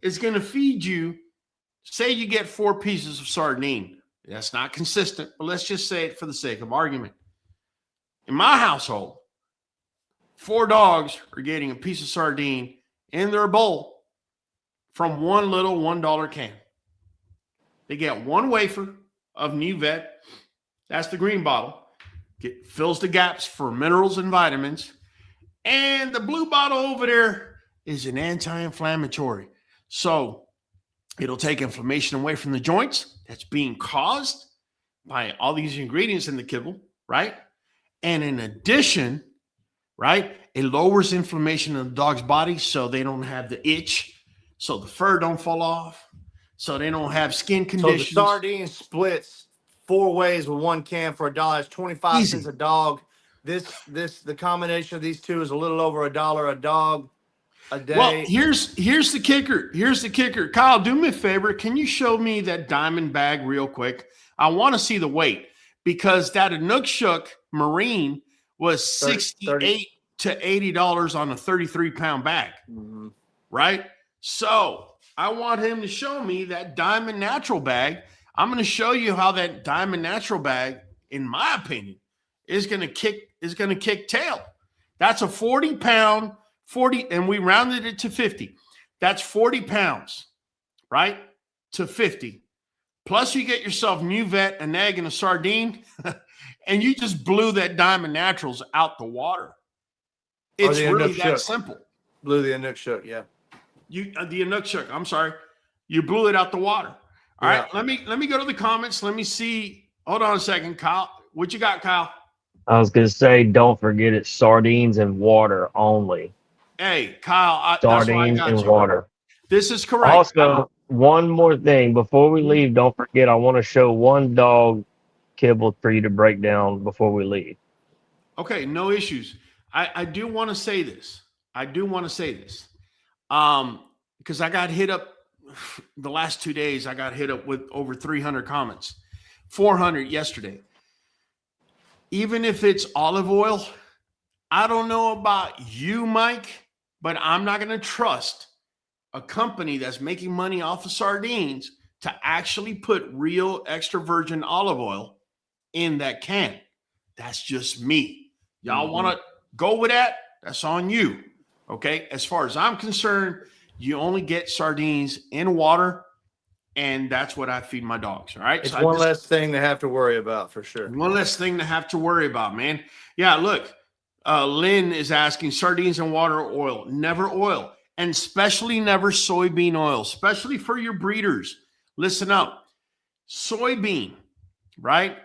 It's going to feed you. Say you get 4 pieces of sardine. That's not consistent, but let's just say it for the sake of argument. In my household, 4 dogs are getting a piece of sardine in their bowl from one little $1 can. They get 1 wafer of NuVet. That's the green bottle. Fills the gaps for minerals and vitamins. And the blue bottle over there is an anti-inflammatory. So it'll take inflammation away from the joints that's being caused by all these ingredients in the kibble, right? And in addition, right, it lowers inflammation in the dog's body so they don't have the itch, so the fur don't fall off, so they don't have skin conditions. So the sardine splits 4 ways with 1 can for $1. It's 25 cents a dog. The combination of these two is a little over $1 a dog a day. Well, here's the kicker. Here's the kicker. Kyle, do me a favor. Can you show me that diamond bag real quick? I want to see the weight because that Inukshuk Marine was 68 to $80 on a 33-pound bag, right? So I want him to show me that diamond natural bag. I'm going to show you how that diamond natural bag, in my opinion, is going to kick tail. That's a 40-pound, and we rounded it to 50. That's 40 pounds, right? To 50. Plus you get yourself NuVet, an egg, and a sardine, and you just blew that diamond naturals out the water. It's really that simple. Blew the Inukshuk, yeah. The Inukshuk, I'm sorry. You blew it out the water. All right, let me go to the comments. Let me see. Hold on a second, Kyle. What you got, Kyle? I was going to say, don't forget it's sardines and water only. Hey, Kyle. Sardines and water. This is correct. Also, one more thing. Before we leave, don't forget, I want to show 1 dog kibble for you to break down before we leave. Okay, no issues. I do want to say this. Because I got hit up the last 2 days. I got hit up with over 300 comments, 400 yesterday. Even if it's olive oil, I don't know about you, Mike, but I'm not going to trust a company that's making money off of sardines to actually put real extra virgin olive oil in that can. That's just me. Y'all want to go with that? That's on you. Okay. As far as I'm concerned, you only get sardines in water, and that's what I feed my dogs. All right. It's one less thing to have to worry about for sure. One less thing to have to worry about, man. Yeah. Look, Lynn is asking sardines and water or oil. Never oil, and especially never soybean oil, especially for your breeders. Listen up. Soybean, right?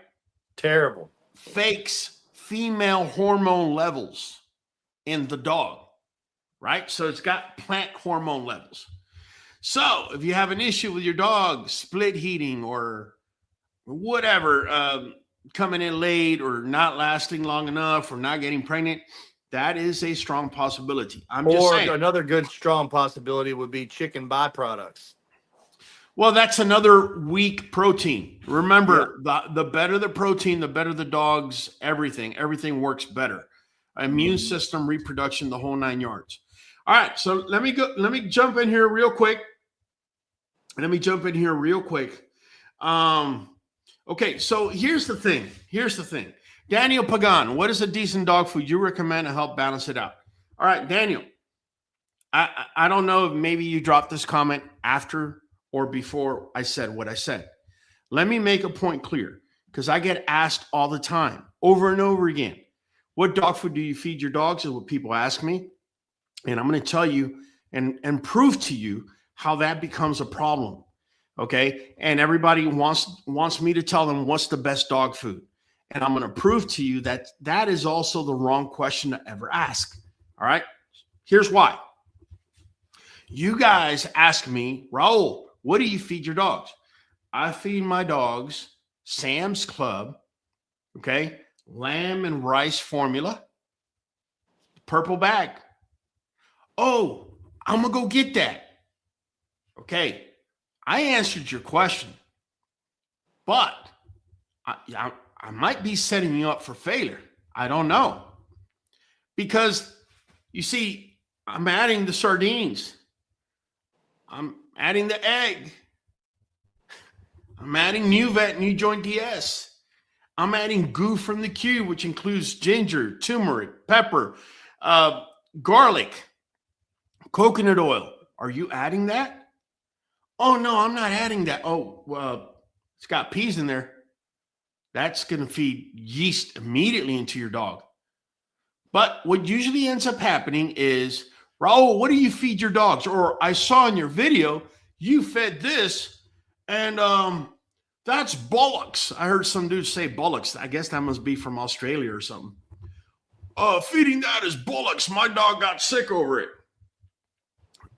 Terrible. Fakes female hormone levels in the dog, right? So it's got plant hormone levels. So if you have an issue with your dog split heating or whatever, coming in late or not lasting long enough or not getting pregnant, that is a strong possibility. I'm just saying. Another good strong possibility would be chicken byproducts. Well, that's another weak protein. Remember, the better the protein, the better the dog's everything. Everything works better. Immune system, reproduction, the whole 9 yards. All right, so let me jump in here real quick. Okay, so here's the thing. Daniel Pagan, what is a decent dog food you recommend to help balance it out? All right, Daniel, I don't know if maybe you dropped this comment after or before I said what I said. Let me make a point clear, because I get asked all the time, over and over again, what dog food do you feed your dogs is what people ask me. And I'm going to tell you and prove to you how that becomes a problem. Okay. And everybody wants me to tell them what's the best dog food. And I'm going to prove to you that that is also the wrong question to ever ask. All right. Here's why. You guys ask me, Raul, what do you feed your dogs? I feed my dogs Sam's Club. Okay. Lamb and rice formula. Purple bag. Oh, I'm going to go get that. Okay. I answered your question, but I might be setting you up for failure. I don't know. Because you see, I'm adding the sardines. I'm adding the egg. I'm adding Nuvet NuJoint DS. I'm adding goo from the cube, which includes ginger, turmeric, pepper, garlic, coconut oil. Are you adding that? Oh, no, I'm not adding that. Oh, it's got peas in there. That's going to feed yeast immediately into your dog. But what usually ends up happening is, Raul, what do you feed your dogs? Or I saw in your video, you fed this, and that's bollocks. I heard some dude say bollocks. I guess that must be from Australia or something. Feeding that is bollocks. My dog got sick over it.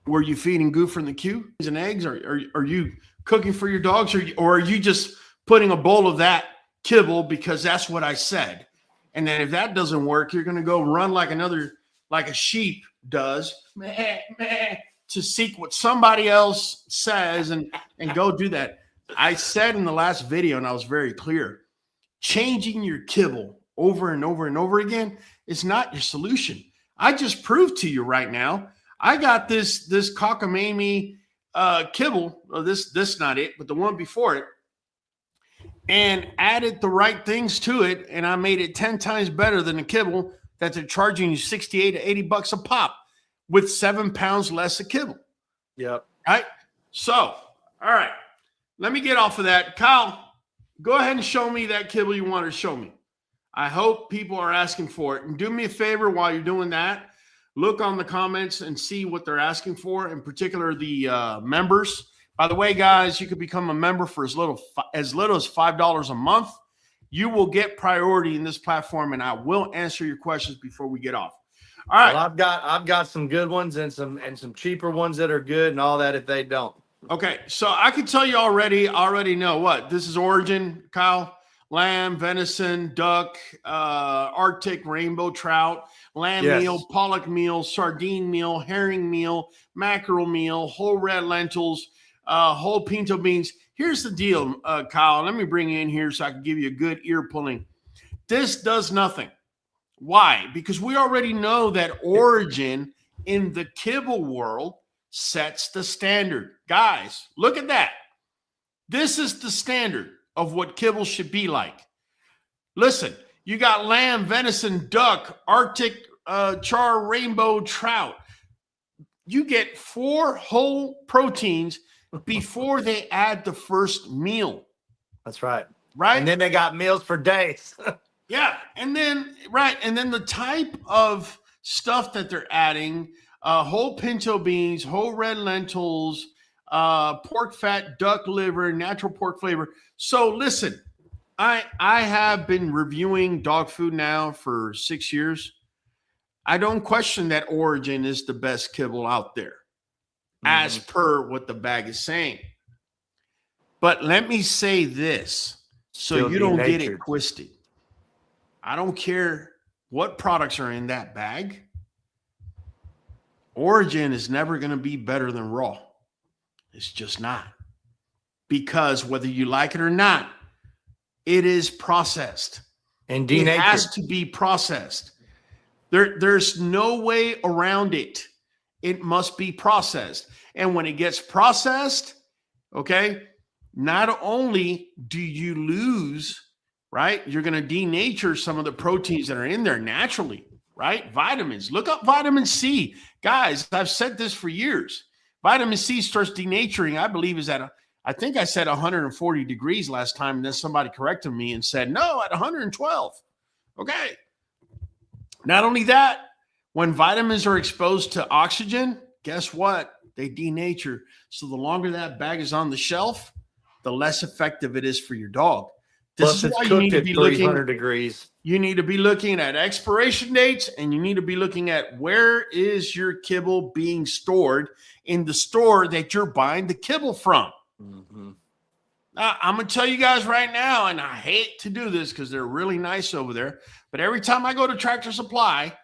Were you feeding goo from the cube and eggs? Are you cooking for your dogs? Or are you just putting a bowl of that kibble because that's what I said? And then if that doesn't work, you're going to go run like a sheep does, meh, meh, to seek what somebody else says and go do that. I said in the last video, and I was very clear, changing your kibble over and over and over again is not your solution. I just proved to you right now. I got this cockamamie kibble. Well, this not it, but the one before it, and added the right things to it, and I made it 10 times better than the kibble that they're charging you 68 to 80 bucks a pop with 7 pounds less of kibble. Yep. Right? So, all right. Let me get off of that. Kyle, go ahead and show me that kibble you want to show me. I hope people are asking for it. And do me a favor while you're doing that. Look on the comments and see what they're asking for, in particular the members. By the way, guys, you could become a member for as little as $5 a month. You will get priority in this platform, and I will answer your questions before we get off. All right. Well, I've got some good ones and some cheaper ones that are good and all that if they don't. Okay, so I can tell you already. I already know what this is. Origin, Kyle. Lamb, venison, duck, Arctic rainbow trout, lamb meal, pollock meal, sardine meal, herring meal, mackerel meal, whole red lentils, whole pinto beans. Here's the deal, Kyle. Let me bring you in here so I can give you a good ear pulling. This does nothing. Why? Because we already know that Origin in the kibble world sets the standard. Guys, look at that. This is the standard of what kibble should be like. Listen, you got lamb, venison, duck, Arctic char, rainbow trout. You get 4 whole proteins before they add the first meal. That's right. Right? And then they got meals for days. Yeah. And then, right. And then the type of stuff that they're adding, whole pinto beans, whole red lentils, pork fat, duck liver, natural pork flavor. So listen, I have been reviewing dog food now for 6 years. I don't question that Origin is the best kibble out there, as per what the bag is saying. But let me say this, so you don't get it twisted. I don't care what products are in that bag. Origin is never going to be better than raw. It's just not. Because whether you like it or not, it is processed. And denatured. It has to be processed. There's no way around it. It must be processed. And when it gets processed, okay, not only do you lose, right, you're going to denature some of the proteins that are in there naturally, right? Vitamins. Look up vitamin C. Guys, I've said this for years. Vitamin C starts denaturing, I believe, is at I think I said 140 degrees last time, and then somebody corrected me and said, no, at 112. Okay. Not only that, when vitamins are exposed to oxygen, guess what? They denature. So the longer that bag is on the shelf, the less effective it is for your dog. This is why you need to be looking at 300 degrees. You need to be looking at expiration dates, and you need to be looking at where is your kibble being stored in the store that you're buying the kibble from. Now, I'm going to tell you guys right now, and I hate to do this because they're really nice over there, but every time I go to Tractor Supply,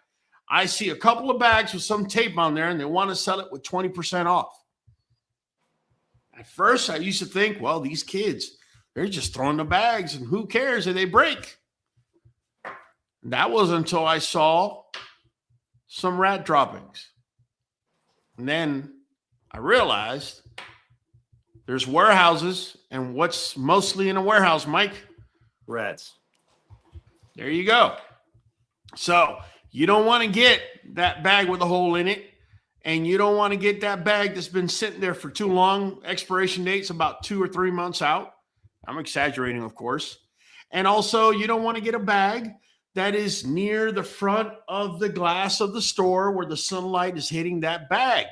I see a couple of bags with some tape on there, and they want to sell it with 20% off. At first, I used to think, well, these kids, they're just throwing the bags, and who cares if they break? That was until I saw some rat droppings. And then I realized there's warehouses, and what's mostly in a warehouse, Mike? Rats. There you go. So you don't want to get that bag with a hole in it, and you don't want to get that bag that's been sitting there for too long. Expiration date's about 2 or 3 months out. I'm exaggerating, of course. And also, you don't want to get a bag that is near the front of the glass of the store where the sunlight is hitting that bag.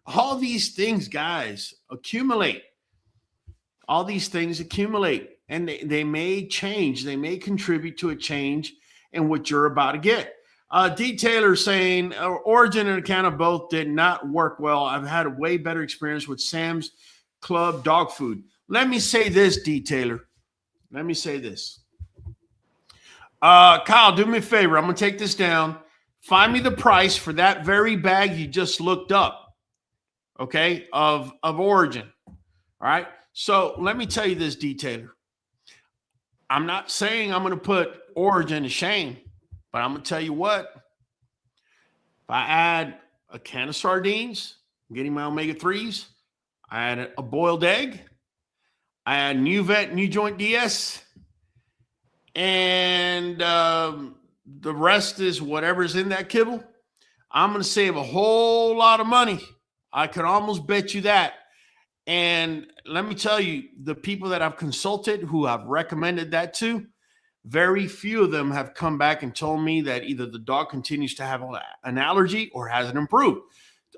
All these things, guys, accumulate. All these things accumulate, and they may change. They may contribute to a change in what you're about to get. Detailer saying Origin and Acana both did not work well. I've had a way better experience with Sam's Club dog food. Let me say this, Detailer. Let me say this. Kyle, do me a favor. I'm going to take this down. Find me the price for that very bag you just looked up, okay, of Origin. All right. So let me tell you this, Detailer. I'm not saying I'm going to put Origin to shame, but I'm going to tell you what. If I add a can of sardines, I'm getting my omega-3s, I add a boiled egg, I add Nuvet NuJoint DS, and the rest is whatever's in that kibble, I'm going to save a whole lot of money. I could almost bet you that. And let me tell you, the people that I've consulted who I've recommended that to, very few of them have come back and told me that either the dog continues to have an allergy or hasn't improved.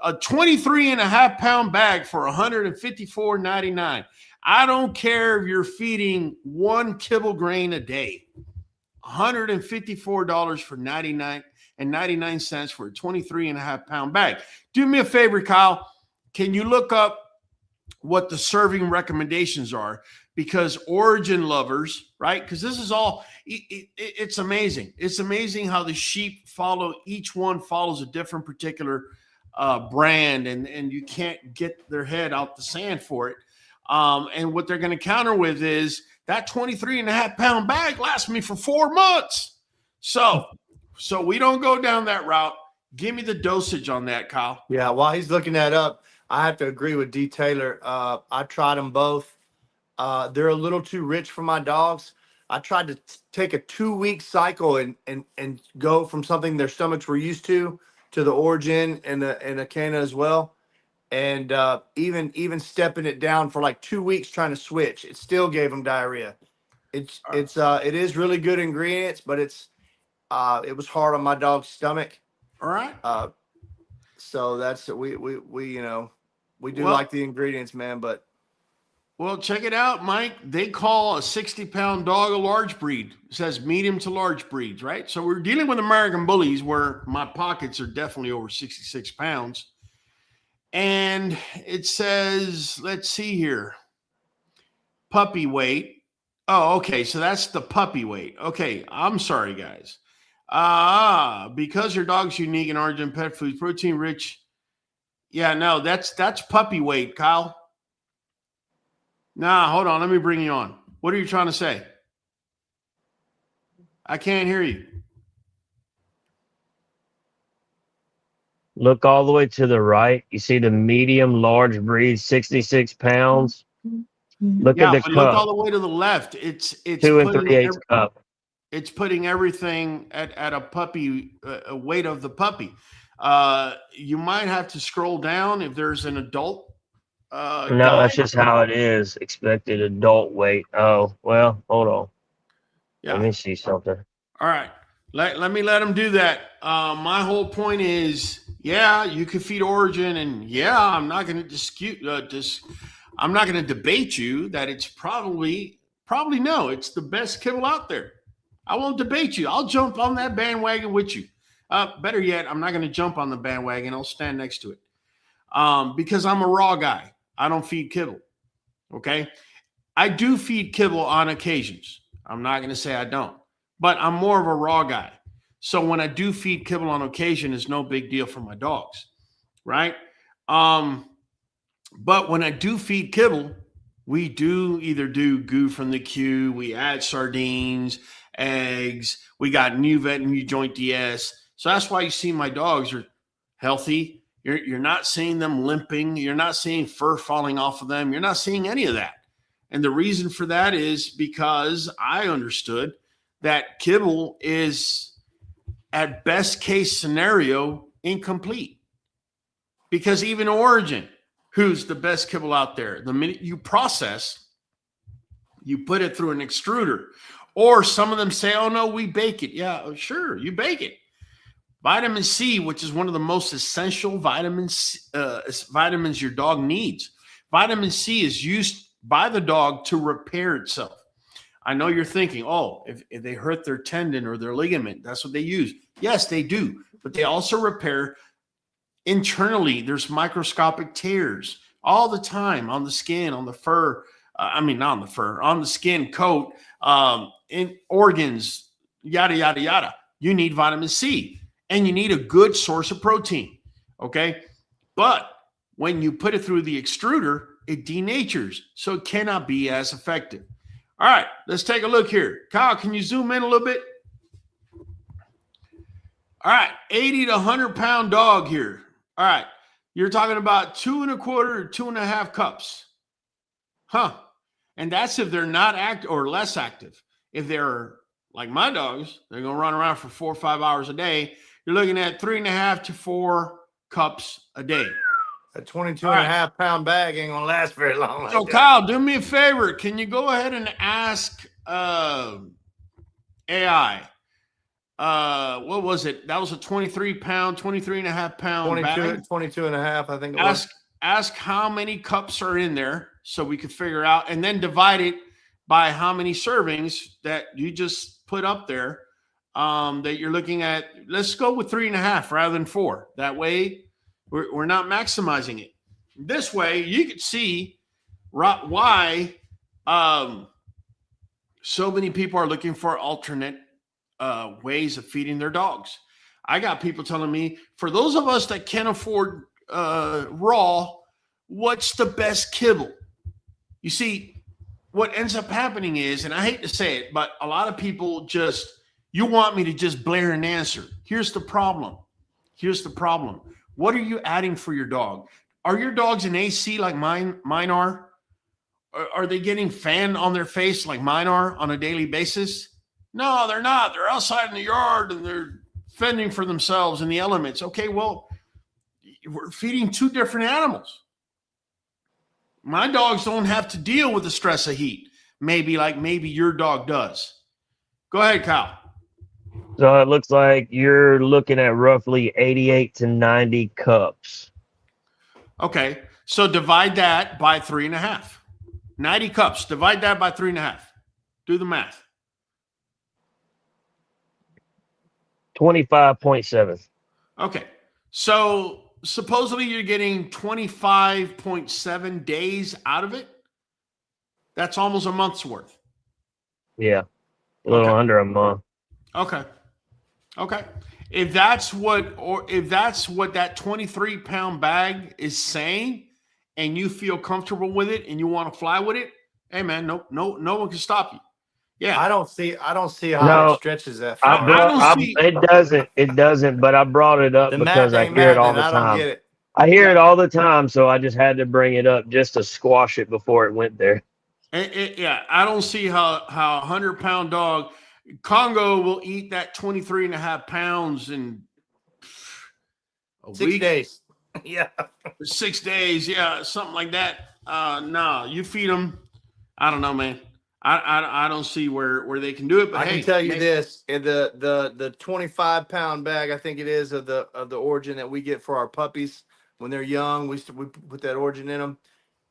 A 23.5-pound bag for $154.99. I don't care if you're feeding 1 kibble grain a day. $154 for 99 cents for a 23.5-pound bag. Do me a favor, Kyle. Can you look up what the serving recommendations are? Because Origin lovers, right? Because this is all, it's amazing. It's amazing how the sheep follow, each one follows a different particular brand, and you can't get their head out the sand for it. And what they're going to counter with is that 23.5-pound bag lasts me for 4 months. So we don't go down that route. Give me the dosage on that, Kyle. Yeah, while he's looking that up, I have to agree with Detailer. I tried them both. They're a little too rich for my dogs. I tried to take a 2-week cycle and go from something their stomachs were used to the Origin and the Acana as well. And even stepping it down for like 2 weeks trying to switch, it still gave them diarrhea. It is really good ingredients, but it was hard on my dog's stomach. All right. So that's we do like the ingredients, man, but. Well, check it out, Mike. They call a 60-pound dog a large breed. It says medium to large breeds, right? So we're dealing with American bullies where my pockets are definitely over 66 pounds. And it says, let's see here, puppy weight. Oh, okay. So that's the puppy weight. Okay. I'm sorry, guys. Because your dog's unique in Origin pet food, protein rich. Yeah, no, that's puppy weight, Kyle. Nah, hold on. Let me bring you on. What are you trying to say? I can't hear you. Look all the way to the right. You see the medium large breed, 66 pounds. Look at the cup. Look all the way to the left. It's 2 3/8 cup. It's putting everything at a puppy weight of the puppy. You might have to scroll down if there's an adult. No, that's just how it is. Expected adult weight. Oh, well, hold on. Yeah. Let me see something. All right. Let me let them do that. My whole point is, yeah, you could feed Origin, and yeah, I'm not going to dispute I'm not going to debate you that it's probably no, it's the best kibble out there. I won't debate you. I'll jump on that bandwagon with you. Better yet, I'm not going to jump on the bandwagon. I'll stand next to it. Because I'm a raw guy. I don't feed kibble. Okay. I do feed kibble on occasions. I'm not going to say I don't, but I'm more of a raw guy. So when I do feed kibble on occasion, it's no big deal for my dogs. Right. But when I do feed kibble, we do either do goo from the queue, we add sardines, eggs. We got NuVet NuJoint DS. So that's why you see my dogs are healthy. You're not seeing them limping. You're not seeing fur falling off of them. You're not seeing any of that. And the reason for that is because I understood that Kibble is, at best case scenario, incomplete. Because even Origin, who's the best kibble out there, the minute you process, you put it through an extruder. Or some of them say, oh, no, we bake it. Yeah, sure, you bake it. Vitamin C, which is one of the most essential vitamins your dog needs. Vitamin C is used by the dog to repair itself. I know you're thinking, oh, if they hurt their tendon or their ligament, that's what they use. Yes, they do. But they also repair internally. There's microscopic tears all the time on the skin, on the fur. Not on the fur, on the skin, coat, in organs, yada, yada, yada. You need vitamin C and you need a good source of protein. Okay. But when you put it through the extruder, it denatures. So it cannot be as effective. All right, let's take a look here. Kyle, can you zoom in a little bit? All right, 80 to 100 pound dog here. All right, you're talking about 2 1/4 or 2.5 cups. Huh. And that's if they're not active or less active. If they're like my dogs, they're going to run around for 4 or 5 hours a day. You're looking at 3.5 to 4 cups a day. A 22.5 pound bag ain't gonna last very long. So Kyle, do me a favor. Can you go ahead and ask AI? What was it? That was a 23.5 pound bag. 22.5, I think it was. Ask how many cups are in there so we could figure out, and then divide it by how many servings that you just put up there that you're looking at. Let's go with 3.5 rather than 4. That way we're not maximizing it. This way you can see why so many people are looking for alternate ways of feeding their dogs. I got people telling me, for those of us that can't afford raw, what's the best kibble? You see, what ends up happening is, and I hate to say it, but a lot of people you want me to just blare an answer. Here's the problem. What are you adding for your dog? Are your dogs in AC like mine are? Are they getting fan on their face like mine are on a daily basis? No, they're not. They're outside in the yard and they're fending for themselves in the elements. Okay, well, we're feeding 2 different animals. My dogs don't have to deal with the stress of heat, maybe your dog does. Go ahead, Kyle. So it looks like you're looking at roughly 88 to 90 cups. Okay, so divide that by 3.5. 90 cups, divide that by 3.5. Do the math. 25.7. Okay, so supposedly you're getting 25.7 days out of it. That's almost a month's worth. Yeah, a little under a month. Okay. If that's what that 23 pound bag is saying, and you feel comfortable with it and you want to fly with it, hey man, no one can stop you. Yeah. I don't see how it stretches that far. It doesn't, but I brought it up because I hear it all the time. I don't get it. I hear it all the time, so I just had to bring it up just to squash it before it went there. Yeah, I don't see how a 100-pound dog, Congo, will eat that 23.5 pounds in a 6 week. days. Yeah. 6 days. Yeah, something like that. No, you feed them. I don't know, man. I don't see where they can do it. But I can tell you this: in the 25 pound bag, I think it is of the Origin that we get for our puppies when they're young. We put that Origin in them.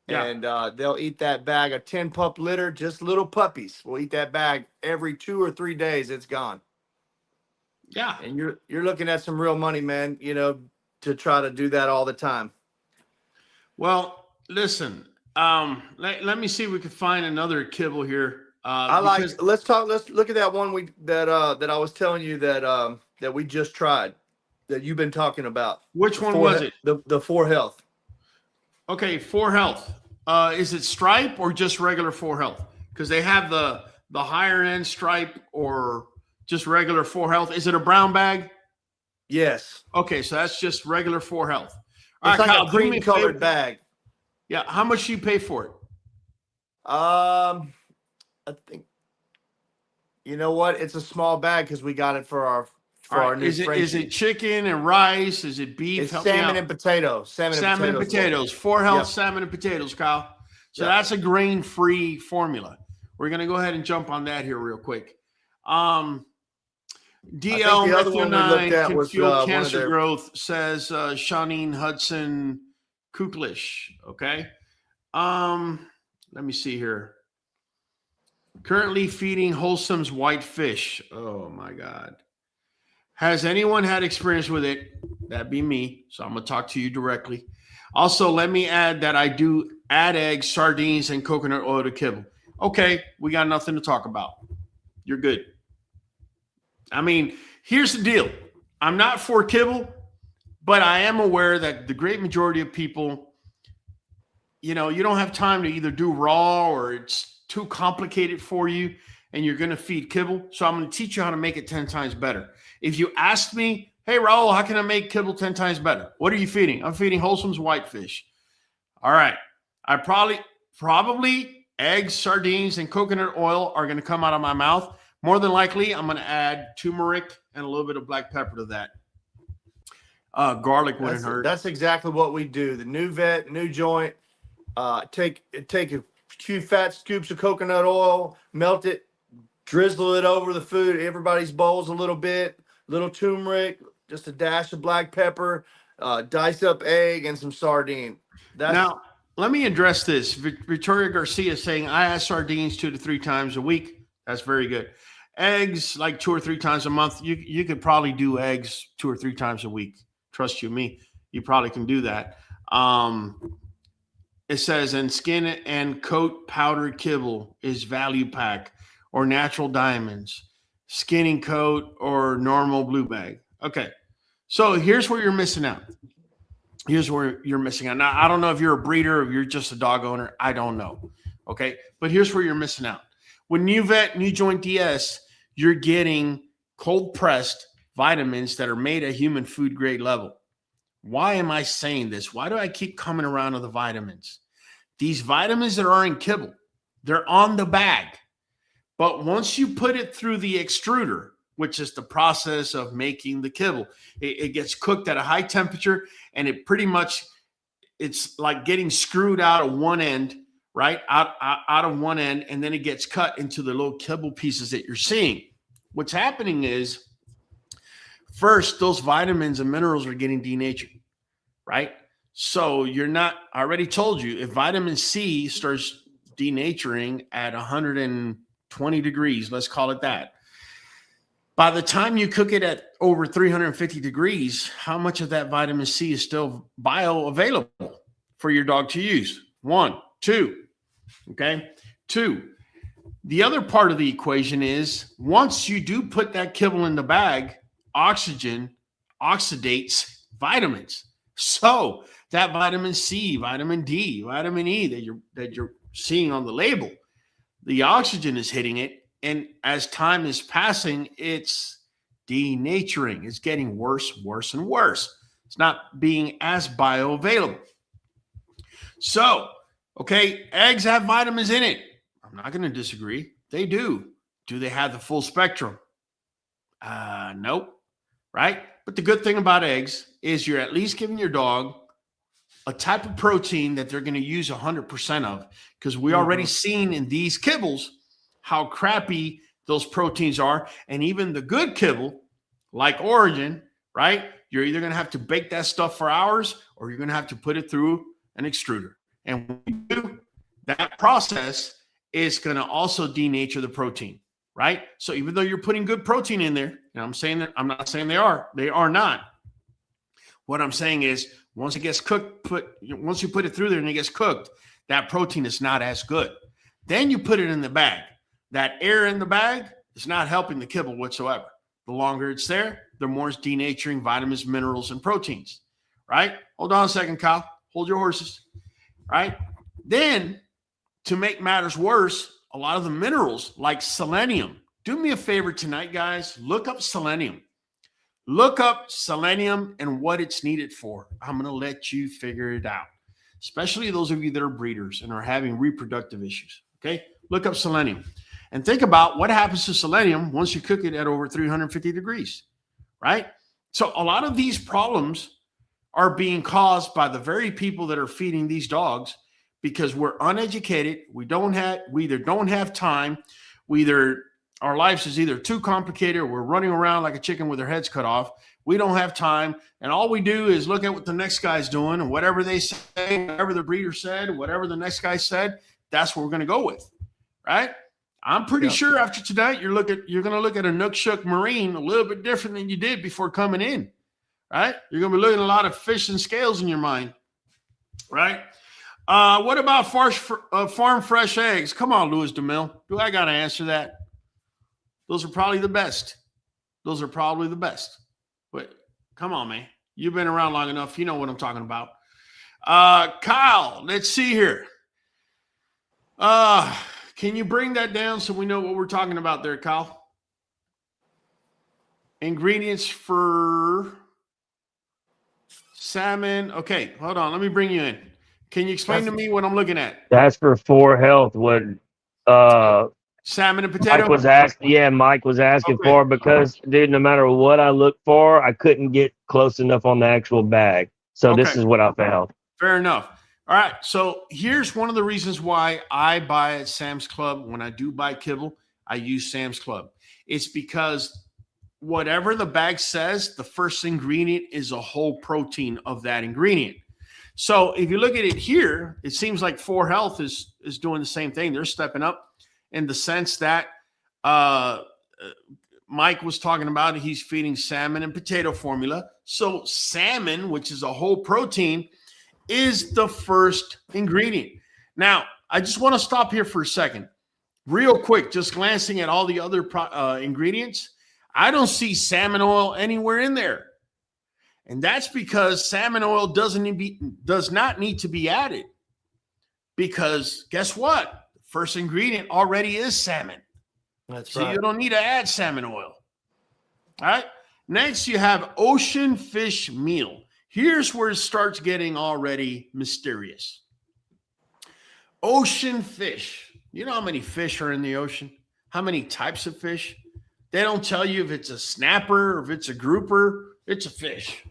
Yeah. And they'll eat that bag, a 10 pup litter, just little puppies. We'll eat that bag every 2 or 3 days. It's gone. Yeah. And you're looking at some real money, man, to try to do that all the time. Well, listen, let me see if we can find another kibble here. Let's look at that one that I was telling you that we just tried, that you've been talking about. Which one was it? The 4Health. Okay, 4Health. Is it stripe or just regular 4Health? Because they have the the higher end stripe or just regular 4Health? Is it a brown bag? Yes. Okay, so that's just regular 4Health. All It's right, like Kyle, a do me cream colored favor. bag. Yeah, how much do you pay for it? I think, you know what? It's a small bag because we got it for our new Is Frenchie. it chicken and rice? Is it beef? It's Help me salmon out. and potatoes. Salmon and potatoes. 4Health Yep. salmon and potatoes, Kyle. So Yep. that's a grain-free formula. We're gonna go ahead and jump on that here real quick. DL the other one we looked methionine at can was, fuel one of cancer their- growth, says Shawneen Hudson Kuklish. Okay. Let me see here. Currently feeding Wholesome's white fish. Oh my God. Has anyone had experience with it? That'd be me. So I'm gonna talk to you directly. Also, let me add that I do add eggs, sardines, and coconut oil to kibble. Okay, we got nothing to talk about. You're good. I mean, here's the deal. I'm not for kibble, but I am aware that the great majority of people, you know, you don't have time to either do raw or it's too complicated for you and you're going to feed kibble. So I'm going to teach you how to make it 10 times better. If you ask me, hey, Raul, how can I make kibble 10 times better? What are you feeding? I'm feeding Wholesome's whitefish. All right. I probably eggs, sardines, and coconut oil are going to come out of my mouth. More than likely, I'm going to add turmeric and a little bit of black pepper to that. Garlic wouldn't hurt. That's exactly what we do. The NuVet NuJoint. Take a few fat scoops of coconut oil, melt it, drizzle it over the food, everybody's bowls a little bit, little turmeric, just a dash of black pepper, dice up egg, and some sardine. Now, let me address this. Victoria Garcia is saying, I add sardines 2 to 3 times a week. That's very good. Eggs, like 2 or 3 times a month. You could probably do eggs 2 or 3 times a week. Trust you me. You probably can do that. It says, and skin and coat powdered kibble is value pack or natural diamonds, skinning coat or normal blue bag. Okay. So here's where you're missing out. Here's where you're missing out. Now, I don't know if you're a breeder or if you're just a dog owner. I don't know. Okay. But here's where you're missing out. With Nuvet NuJoint DS, you're getting cold pressed vitamins that are made at human food grade level. Why am I saying this? Why do I keep coming around to the vitamins? These vitamins that are in kibble, they're on the bag. But once you put it through the extruder, which is the process of making the kibble, it gets cooked at a high temperature and it pretty much, it's like getting screwed out of one end, right? Out of one end, and then it gets cut into the little kibble pieces that you're seeing. What's happening is, first, those vitamins and minerals are getting denatured, right? So you're not, I already told you, if vitamin C starts denaturing at 120 degrees, let's call it that, by the time you cook it at over 350 degrees, how much of that vitamin C is still bioavailable for your dog to use? 1, 2, okay? 2, the other part of the equation is once you do put that kibble in the bag, oxygen oxidates vitamins. So that vitamin C, vitamin D, vitamin E that you're seeing on the label, the oxygen is hitting it. And as time is passing, it's denaturing. It's getting worse, worse, and worse. It's not being as bioavailable. So, okay, eggs have vitamins in it. I'm not going to disagree. They do. Do they have the full spectrum? Nope. Right? But the good thing about eggs is you're at least giving your dog a type of protein that they're going to use 100% of, because we already seen in these kibbles how crappy those proteins are. And even the good kibble, like Origin, right? You're either going to have to bake that stuff for hours or you're going to have to put it through an extruder. And when you do, that process is going to also denature the protein, right? So even though you're putting good protein in there, and I'm not saying they are not. What I'm saying is once it gets cooked, once you put it through there and it gets cooked, that protein is not as good. Then you put it in the bag. That air in the bag is not helping the kibble whatsoever. The longer it's there, the more it's denaturing vitamins, minerals, and proteins, right? Hold on a second, Kyle. Hold your horses, right? Then, to make matters worse, a lot of the minerals like selenium. Do me a favor tonight, guys. Look up selenium. Look up selenium and what it's needed for. I'm going to let you figure it out, especially those of you that are breeders and are having reproductive issues. Okay? Look up selenium and think about what happens to selenium once you cook it at over 350 degrees, right? So a lot of these problems are being caused by the very people that are feeding these dogs because we're uneducated. We either don't have time. Our lives is either too complicated or we're running around like a chicken with their heads cut off. We don't have time. And all we do is look at what the next guy's doing and whatever they say, whatever the breeder said, whatever the next guy said, that's what we're going to go with, right? I'm pretty sure after tonight, you're going to look at a Inukshuk Marine a little bit different than you did before coming in, right? You're going to be looking at a lot of fish and scales in your mind, right? What about farm fresh eggs? Come on, Louis DeMille. Do I got to answer that? Those are probably the best. But come on, man. You've been around long enough. You know what I'm talking about. Kyle, let's see here. Can you bring that down so we know what we're talking about there, Kyle? Ingredients for salmon. Okay, hold on. Let me bring you in. Can you explain to me what I'm looking at? That's for 4Health. What salmon and potato? Mike was asking for, because, dude, no matter what I looked for, I couldn't get close enough on the actual bag. So this is what I found. Fair enough. All right. So here's one of the reasons why I buy at Sam's Club. When I do buy kibble, I use Sam's Club. It's because whatever the bag says, the first ingredient is a whole protein of that ingredient. So if you look at it here, it seems like 4Health is doing the same thing. They're stepping up in the sense that Mike was talking about. He's feeding salmon and potato formula. So salmon, which is a whole protein, is the first ingredient. Now, I just want to stop here for a second. Real quick, just glancing at all the other ingredients, I don't see salmon oil anywhere in there. And that's because salmon oil does not need to be added. Because guess what? The first ingredient already is salmon. That's right. So you don't need to add salmon oil. All right. Next, you have ocean fish meal. Here's where it starts getting already mysterious. Ocean fish. You know how many fish are in the ocean? How many types of fish? They don't tell you if it's a snapper or if it's a grouper. It's a fish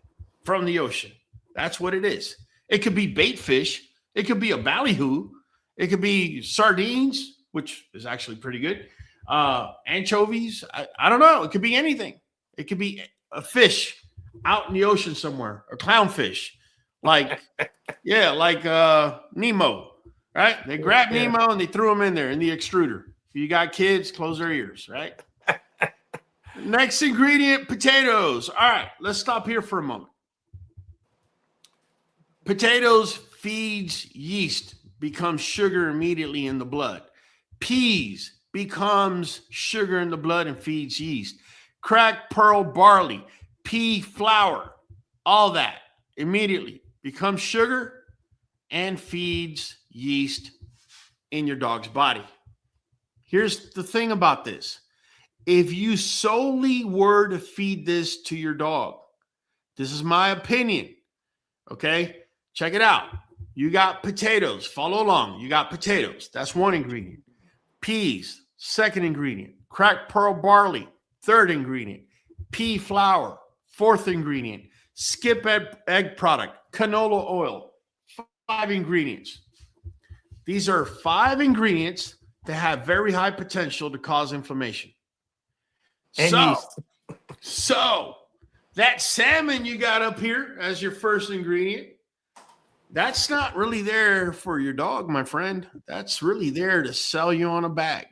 from the ocean. That's what it is. It could be bait fish. It could be a ballyhoo. It could be sardines, which is actually pretty good. Anchovies. I don't know. It could be anything. It could be a fish out in the ocean somewhere, or clownfish, like Nemo, right? They grabbed Nemo and they threw him in there in the extruder. If you got kids, close their ears, right? Next ingredient, potatoes. All right, let's stop here for a moment. Potatoes feeds yeast, becomes sugar immediately in the blood. Peas becomes sugar in the blood and feeds yeast. Cracked pearl barley, pea flour, all that immediately becomes sugar and feeds yeast in your dog's body. Here's the thing about this. If you solely were to feed this to your dog, this is my opinion, okay? Check it out. You got potatoes. Follow along. You got potatoes. That's one ingredient. Peas, second ingredient. Cracked pearl barley, third ingredient. Pea flour, fourth ingredient. Skip egg product, canola oil, 5 ingredients. These are 5 ingredients that have very high potential to cause inflammation. So that salmon you got up here as your first ingredient, that's not really there for your dog, my friend. That's really there to sell you on a bag.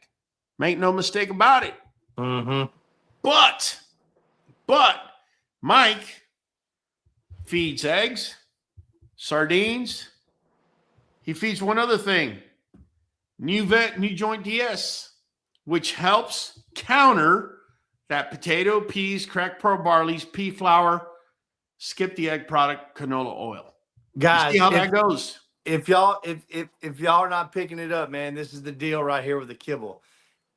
Make no mistake about it. Mm-hmm. But Mike feeds eggs, sardines. He feeds one other thing, Nuvet NuJoint DS, which helps counter that potato, peas, cracked pearl barleys, pea flour, skip the egg product, canola oil. Guys, see how that goes. if y'all are not picking it up, man, this is the deal right here with the kibble.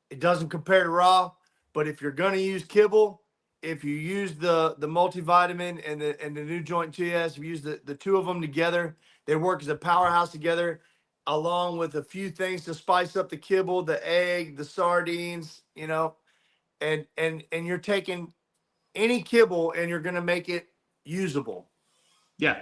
It doesn't compare to raw, but if you're gonna use kibble, if you use the multivitamin and the NuJoint DS, if you use the two of them together, they work as a powerhouse together, along with a few things to spice up the kibble, the egg, the sardines, you know, and you're taking any kibble and you're gonna make it usable. Yeah.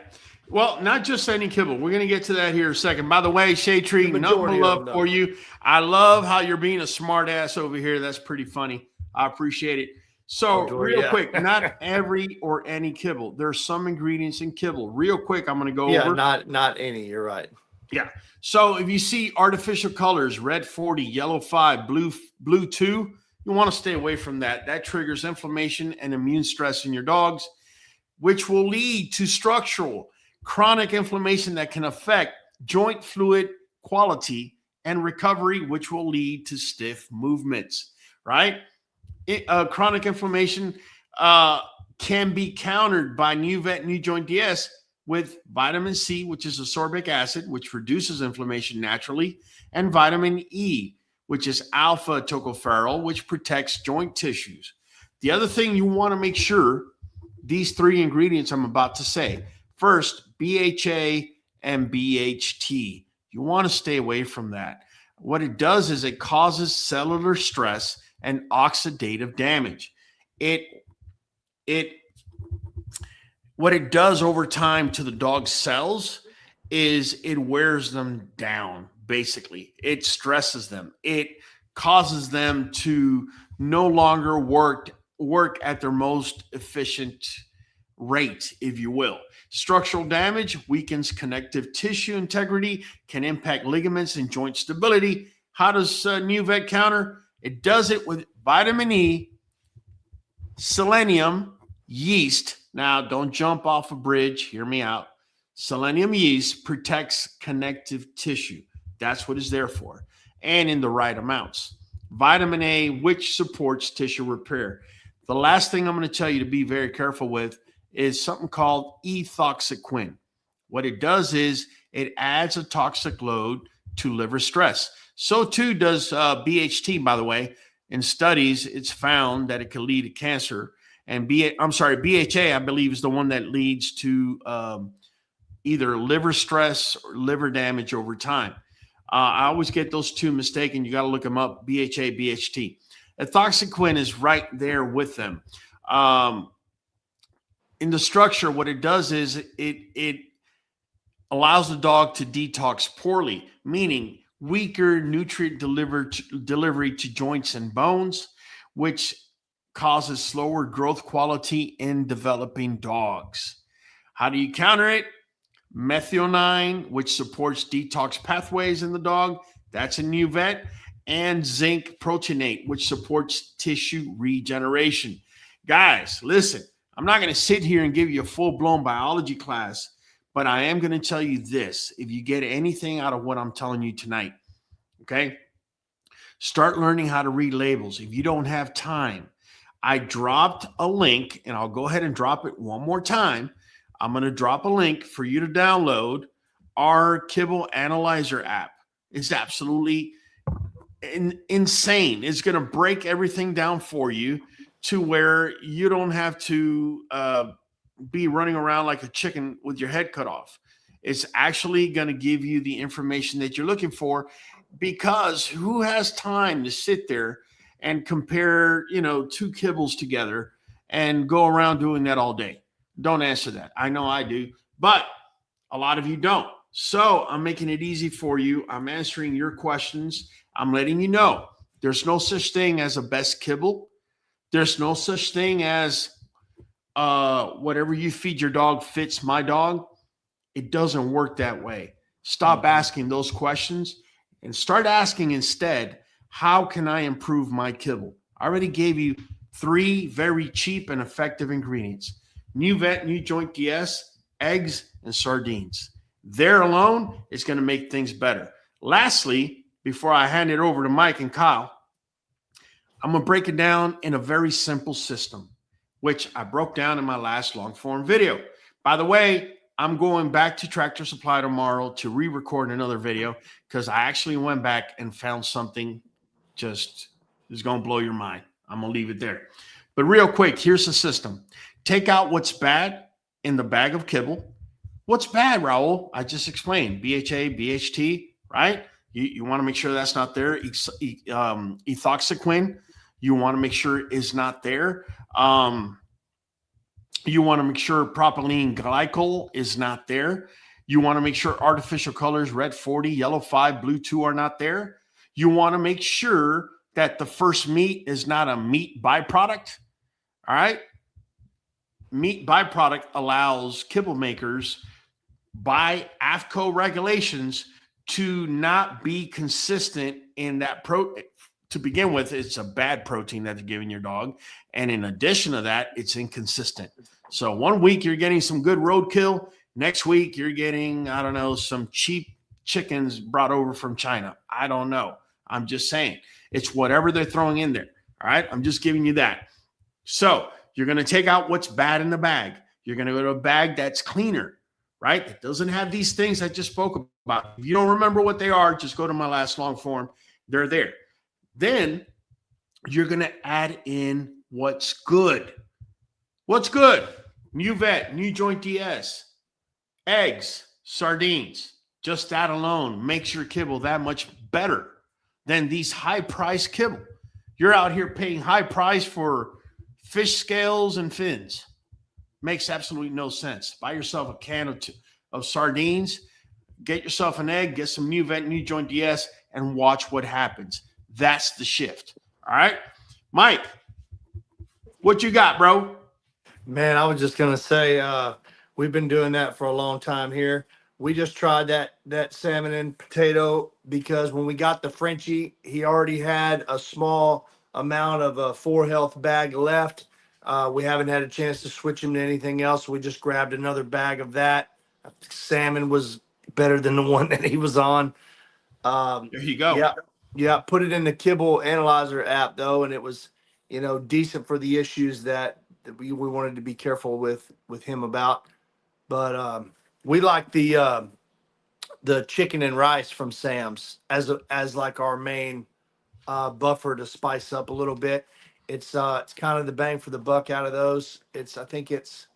Well, not just any kibble. We're going to get to that here in a second. By the way, Shade Tree, The nothing but majority of love them, though. for you. I love how you're being a smart ass over here. That's pretty funny. I appreciate it. So Majority, real yeah. quick, not every or any kibble. There's some ingredients in kibble. Real quick, I'm going to go Yeah, over. not any. You're right. Yeah. So if you see artificial colors, red 40, yellow 5, blue 2, you want to stay away from that. That triggers inflammation and immune stress in your dogs, which will lead to structural chronic inflammation that can affect joint fluid quality and recovery, which will lead to stiff movements, right? Chronic inflammation can be countered by Nuvet NuJoint DS with vitamin C, which is ascorbic acid, which reduces inflammation naturally, and vitamin E, which is alpha tocopherol, which protects joint tissues. The other thing you want to make sure, these three ingredients I'm about to say. First, BHA and BHT. You want to stay away from that. What it does is it causes cellular stress and oxidative damage. What it does over time to the dog's cells is it wears them down, basically. It stresses them. It causes them to no longer work at their most efficient rate, if you will. Structural damage weakens connective tissue integrity, can impact ligaments and joint stability. How does NuVet counter? It does it with vitamin E, selenium, yeast. Now, don't jump off a bridge. Hear me out. Selenium yeast protects connective tissue. That's what it's there for, and in the right amounts. Vitamin A, which supports tissue repair. The last thing I'm going to tell you to be very careful with is something called ethoxyquin. What it does is it adds a toxic load to liver stress. So too does BHT, by the way. In studies, it's found that it can lead to cancer. And BHA, I believe, is the one that leads to either liver stress or liver damage over time. I always get those two mistaken. You got to look them up, BHA, BHT. Ethoxyquin is right there with them. In the structure, what it does is it allows the dog to detox poorly, meaning weaker nutrient delivery to joints and bones, which causes slower growth quality in developing dogs. How do you counter it? Methionine, which supports detox pathways in the dog, that's a NuVet, and zinc proteinate, which supports tissue regeneration. Guys, listen, I'm not going to sit here and give you a full-blown biology class, but I am going to tell you this. If you get anything out of what I'm telling you tonight, okay, start learning how to read labels. If you don't have time, I dropped a link, and I'll go ahead and drop it one more time. I'm going to drop a link for you to download our Kibble Analyzer app. It's absolutely insane. It's going to break everything down for you to where you don't have to be running around like a chicken with your head cut off. It's actually going to give you the information that you're looking for, because who has time to sit there and compare, two kibbles together and go around doing that all day? Don't answer that. I know I do, but a lot of you don't. So I'm making it easy for you. I'm answering your questions. I'm letting you know there's no such thing as a best kibble. There's no such thing as whatever you feed your dog fits my dog. It doesn't work that way. Stop asking those questions and start asking instead, how can I improve my kibble? I already gave you 3 very cheap and effective ingredients: Nuvet NuJoint DS, eggs, and sardines. There alone is going to make things better. Lastly, before I hand it over to Mike and Kyle, I'm going to break it down in a very simple system, which I broke down in my last long form video. By the way, I'm going back to Tractor Supply tomorrow to re-record another video because I actually went back and found something just is going to blow your mind. I'm going to leave it there. But real quick, here's the system. Take out what's bad in the bag of kibble. What's bad, Raul? I just explained. BHA, BHT, right? You want to make sure that's not there. Ethoxyquin, you want to make sure is not there. You want to make sure propylene glycol is not there. You want to make sure artificial colors, red 40, yellow 5, blue 2 are not there. You want to make sure that the first meat is not a meat byproduct. All right. Meat byproduct allows kibble makers by AFCO regulations to not be consistent in that to begin with. It's a bad protein that you're giving your dog. And in addition to that, it's inconsistent. So 1 week you're getting some good roadkill. Next week you're getting, I don't know, some cheap chickens brought over from China. I don't know. I'm just saying it's whatever they're throwing in there. All right. I'm just giving you that. So you're going to take out what's bad in the bag. You're going to go to a bag that's cleaner, right? That doesn't have these things I just spoke about. If you don't remember what they are, just go to my last long form. They're there. Then you're going to add in what's good. What's good? Nuvet NuJoint DS. Eggs, sardines. Just that alone makes your kibble that much better than these high-priced kibble. You're out here paying high price for fish scales and fins. Makes absolutely no sense. Buy yourself a can of sardines, get yourself an egg, get some Nuvet NuJoint DS, and watch what happens. That's the shift. All right? Mike, what you got, bro? Man, I was just going to say, we've been doing that for a long time here. We just tried that salmon and potato because when we got the Frenchie, he already had a small amount of a 4Health bag left. We haven't had a chance to switch him to anything else. So we just grabbed another bag of that. Salmon was better than the one that he was on. There you go. Yeah. Yeah. Put it in the Kibble Analyzer app though. And it was, decent for the issues that we wanted to be careful with him about. But, we like the chicken and rice from Sam's as like our main buffer to spice up a little bit. It's kind of the bang for the buck out of those. I think it's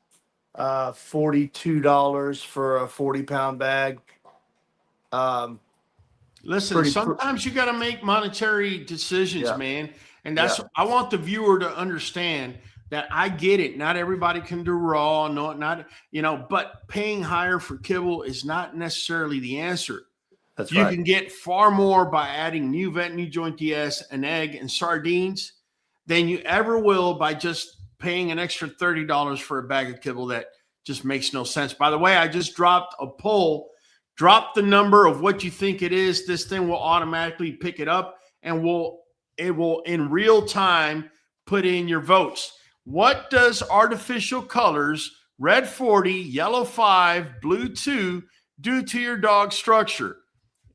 $42 for a 40-pound bag. Listen, sometimes you got to make monetary decisions, man. And that's I want the viewer to understand that I get it. Not everybody can do raw, but paying higher for kibble is not necessarily the answer. That's you right. can get far more by adding Nuvet NuJoint DS, an egg, and sardines than you ever will by just paying an extra $30 for a bag of kibble that just makes no sense. By the way, I just dropped a poll. Drop the number of what you think it is. This thing will automatically pick it up and it will in real time put in your votes. What does artificial colors, red 40, yellow 5, blue 2, do to your dog's structure?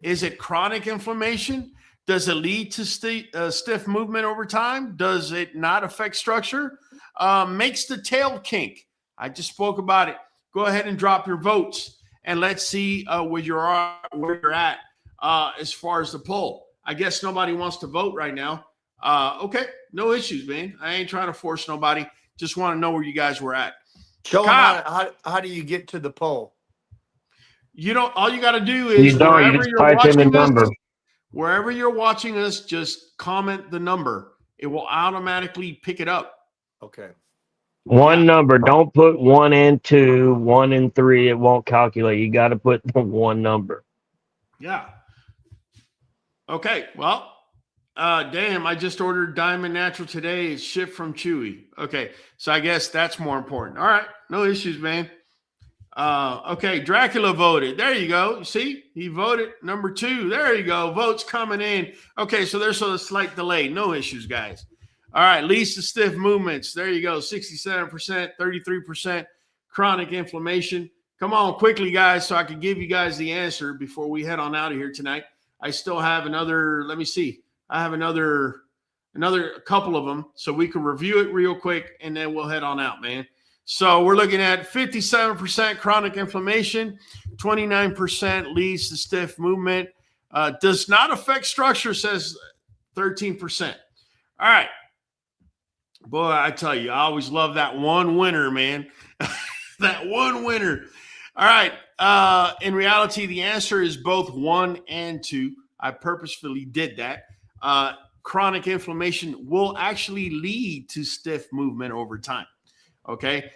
Is it chronic inflammation? Does it lead to stiff movement over time? Does it not affect structure? Makes the tail kink. I just spoke about it. Go ahead and drop your votes, and let's see where you're at as far as the poll. I guess nobody wants to vote right now. Okay, no issues, man. I ain't trying to force nobody. Just want to know where you guys were at. Show them how do you get to the poll? All you got to do is wherever you're watching us, just comment the number. It will automatically pick it up. Okay. One number. Don't put 1 and 2, 1 and 3. It won't calculate. You got to put one number. Yeah. Okay. Well, damn, I just ordered Diamond Natural today. It's shipped from Chewy. Okay. So I guess that's more important. All right. No issues, man. Okay. Dracula voted. There you go. You see, he voted number 2. There you go. Votes coming in. Okay. So there's a slight delay. No issues, guys. All right. Least to stiff movements. There you go. 67%, 33% chronic inflammation. Come on quickly, guys, so I can give you guys the answer before we head on out of here tonight. I still have another, let me see. I have another couple of them, so we can review it real quick, and then we'll head on out, man. So we're looking at 57% chronic inflammation, 29% leads to stiff movement, does not affect structure, says 13%. All right. Boy, I tell you, I always love that one winner, man. That one winner. All right. In reality, the answer is both 1 and 2. I purposefully did that. Chronic inflammation will actually lead to stiff movement over time. Okay.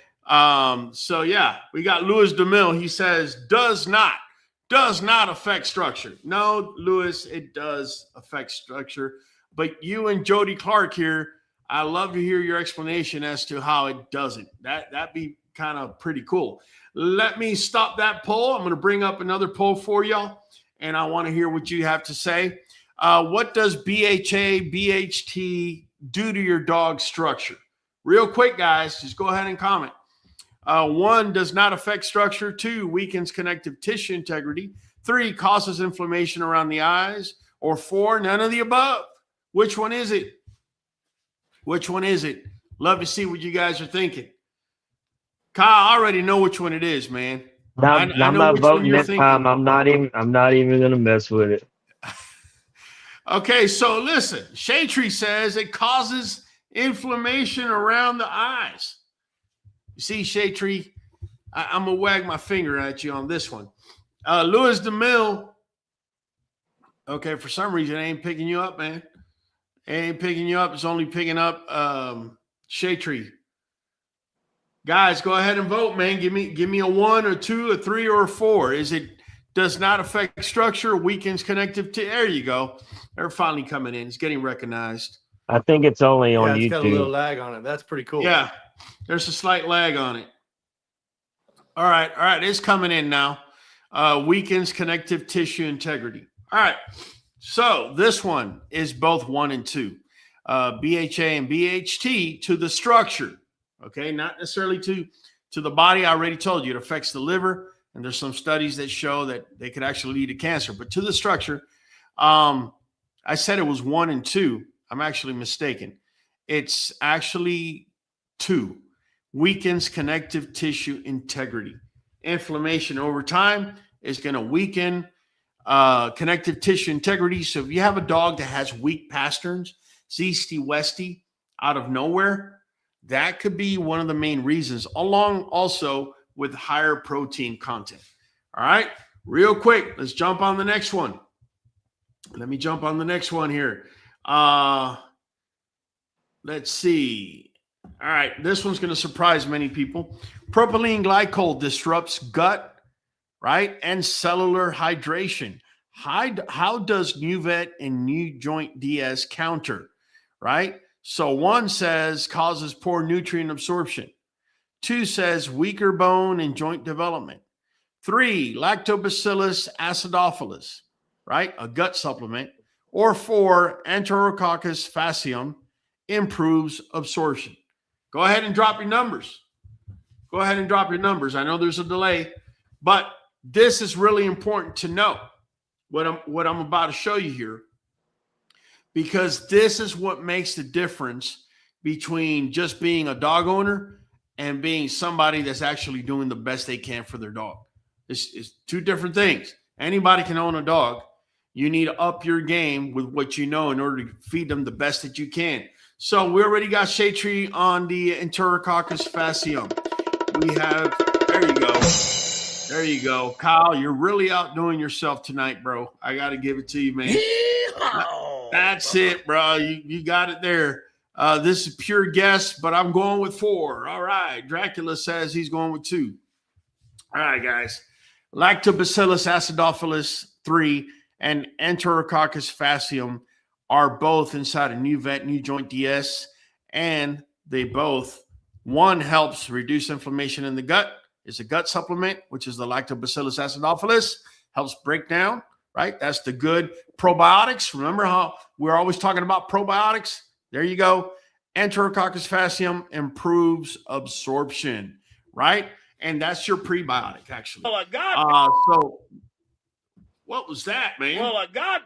So yeah, we got Louis DeMille. He says, does not affect structure. No, Louis, it does affect structure. But you and Jody Clark here, I love to hear your explanation as to how it doesn't. That'd be kind of pretty cool. Let me stop that poll. I'm going to bring up another poll for y'all, and I want to hear what you have to say. What does BHA, BHT do to your dog's structure? Real quick, guys, just go ahead and comment. 1, does not affect structure. 2, weakens connective tissue integrity. 3, causes inflammation around the eyes. Or 4, none of the above. Which one is it? Which one is it? Love to see what you guys are thinking. Kyle, I already know which one it is, man. I'm not voting this time. I'm not even gonna mess with it. Okay, so listen, Shade Tree says it causes inflammation around the eyes. You see, Shade Tree, I'm gonna wag my finger at you on this one. Louis DeMille. Okay, for some reason, it ain't picking you up, man. It ain't picking you up. It's only picking up Shade Tree. Guys, go ahead and vote, man. Give me a 1 or 2 or 3 or 4. Is it does not affect structure, weakens connective tissue? There you go. They're finally coming in. It's getting recognized. I think it's only on YouTube. It's got a little lag on it. That's pretty cool. Yeah, there's a slight lag on it. All right. It's coming in now. Weakens connective tissue integrity. All right. So this one is both 1 and 2. BHA and BHT to the structure. Okay, not necessarily to the body. I already told you it affects the liver, and there's some studies that show that they could actually lead to cancer. But to the structure, I said it was 1 and 2. I'm actually mistaken. It's actually 2. Weakens connective tissue integrity. Inflammation over time is going to weaken connective tissue integrity. So if you have a dog that has weak pasterns, easty westy out of nowhere, that could be one of the main reasons, along also with higher protein content. All right, real quick, let's jump on the next one. Let me jump on the next one here. Let's see. All right, this one's going to surprise many people. Propylene glycol disrupts gut, right, and cellular hydration. How does Nuvet and NuJoint DS counter, right? So 1 says causes poor nutrient absorption. 2 says weaker bone and joint development. 3, lactobacillus acidophilus, right? A gut supplement. Or 4, Enterococcus faecium improves absorption. Go ahead and drop your numbers. Go ahead and drop your numbers. I know there's a delay, but this is really important to know what I'm about to show you here, because this is what makes the difference between just being a dog owner and being somebody that's actually doing the best they can for their dog. This is 2 different things. Anybody can own a dog. You need to up your game with what you know in order to feed them the best that you can. So we already got Shade Tree on the Enterococcus faecium. We have, there you go. There you go. Kyle, you're really outdoing yourself tonight, bro. I got to give it to you, man. That's it, bro. You got it there. This is pure guess, but I'm going with 4. All right. Dracula says he's going with 2. All right, guys. Lactobacillus acidophilus 3 and Enterococcus faecium are both inside of Nuvet NuJoint DS, and they both, 1 helps reduce inflammation in the gut. It's a gut supplement, which is the Lactobacillus acidophilus, helps break down, right? That's the good probiotics. Remember how we're always talking about probiotics? There you go. Enterococcus faecium improves absorption, right? And that's your prebiotic, actually. Well, I got so what was that, man? well, I got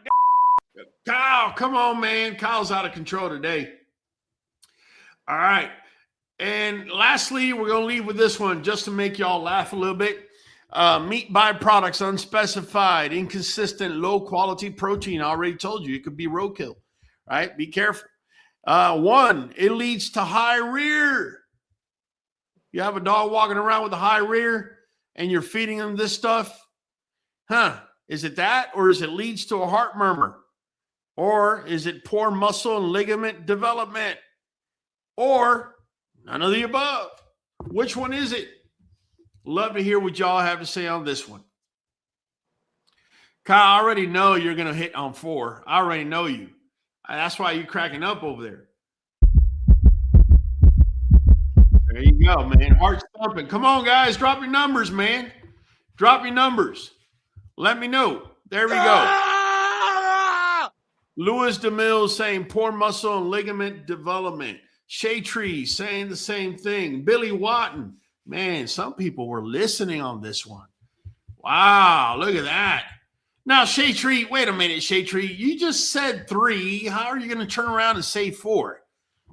Kyle, come on, man. Kyle's out of control today. All right. And lastly, we're going to leave with this one just to make y'all laugh a little bit. Meat byproducts, unspecified, inconsistent, low quality protein. I already told you, it could be roadkill, right? Be careful. 1, it leads to high rear. You have a dog walking around with a high rear and you're feeding them this stuff. Is it that, or is it leads to a heart murmur? Or is it poor muscle and ligament development? Or none of the above? Which one is it? Love to hear what y'all have to say on this one. Kyle, I already know you're going to hit on 4. I already know you. That's why you're cracking up over there. There you go, man. Heart thumping. Come on, guys. Drop your numbers, man. Drop your numbers. Let me know. There we go. Louis DeMille saying poor muscle and ligament development. Shea Tree saying the same thing. Billy Watton. Man, some people were listening on this one. Wow, look at that. Now, Shea Tree, wait a minute, Shea Tree. You just said 3. How are you going to turn around and say 4?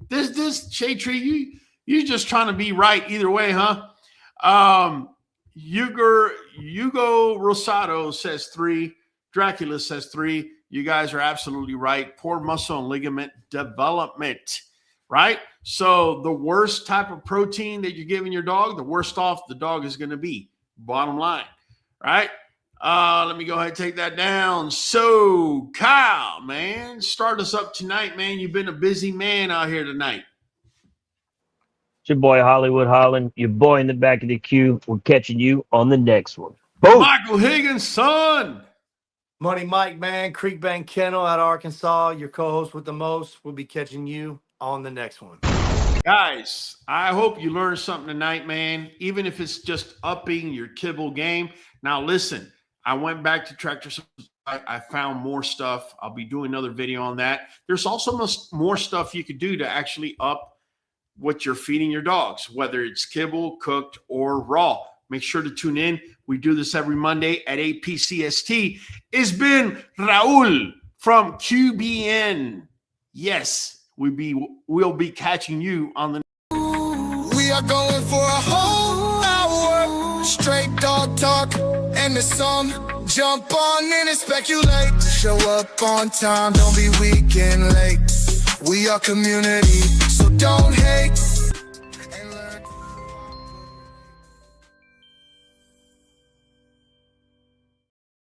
This Shea Tree, you just trying to be right either way, huh? Hugo Rosado says 3. Dracula says 3. You guys are absolutely right. Poor muscle and ligament development, right? So the worst type of protein that you're giving your dog, the worse off the dog is going to be. Bottom line, right? Let me go ahead and take that down. So, Kyle, man, start us up tonight, man. You've been a busy man out here tonight. It's your boy Hollywood Holland, your boy in the back of the queue. We're catching you on the next one. Boom. Michael Higgins, son. Money Mike, man, Creekbank Kennel out of Arkansas, your co-host with the most. We'll be catching you on the next one. Guys, I hope you learned something tonight, man, even if it's just upping your kibble game. Now, listen, I went back to Tractor Supply. I found more stuff. I'll be doing another video on that. There's also more stuff you could do to actually up what you're feeding your dogs, whether it's kibble, cooked, or raw. Make sure to tune in. We do this every Monday at 8 PCST. It's been Raul from QBN. Yes, we'll be catching you on the. We are going for a whole hour. Straight dog talk and the song. Jump on in and speculate. Show up on time. Don't be weak and late. We are community, so don't hate.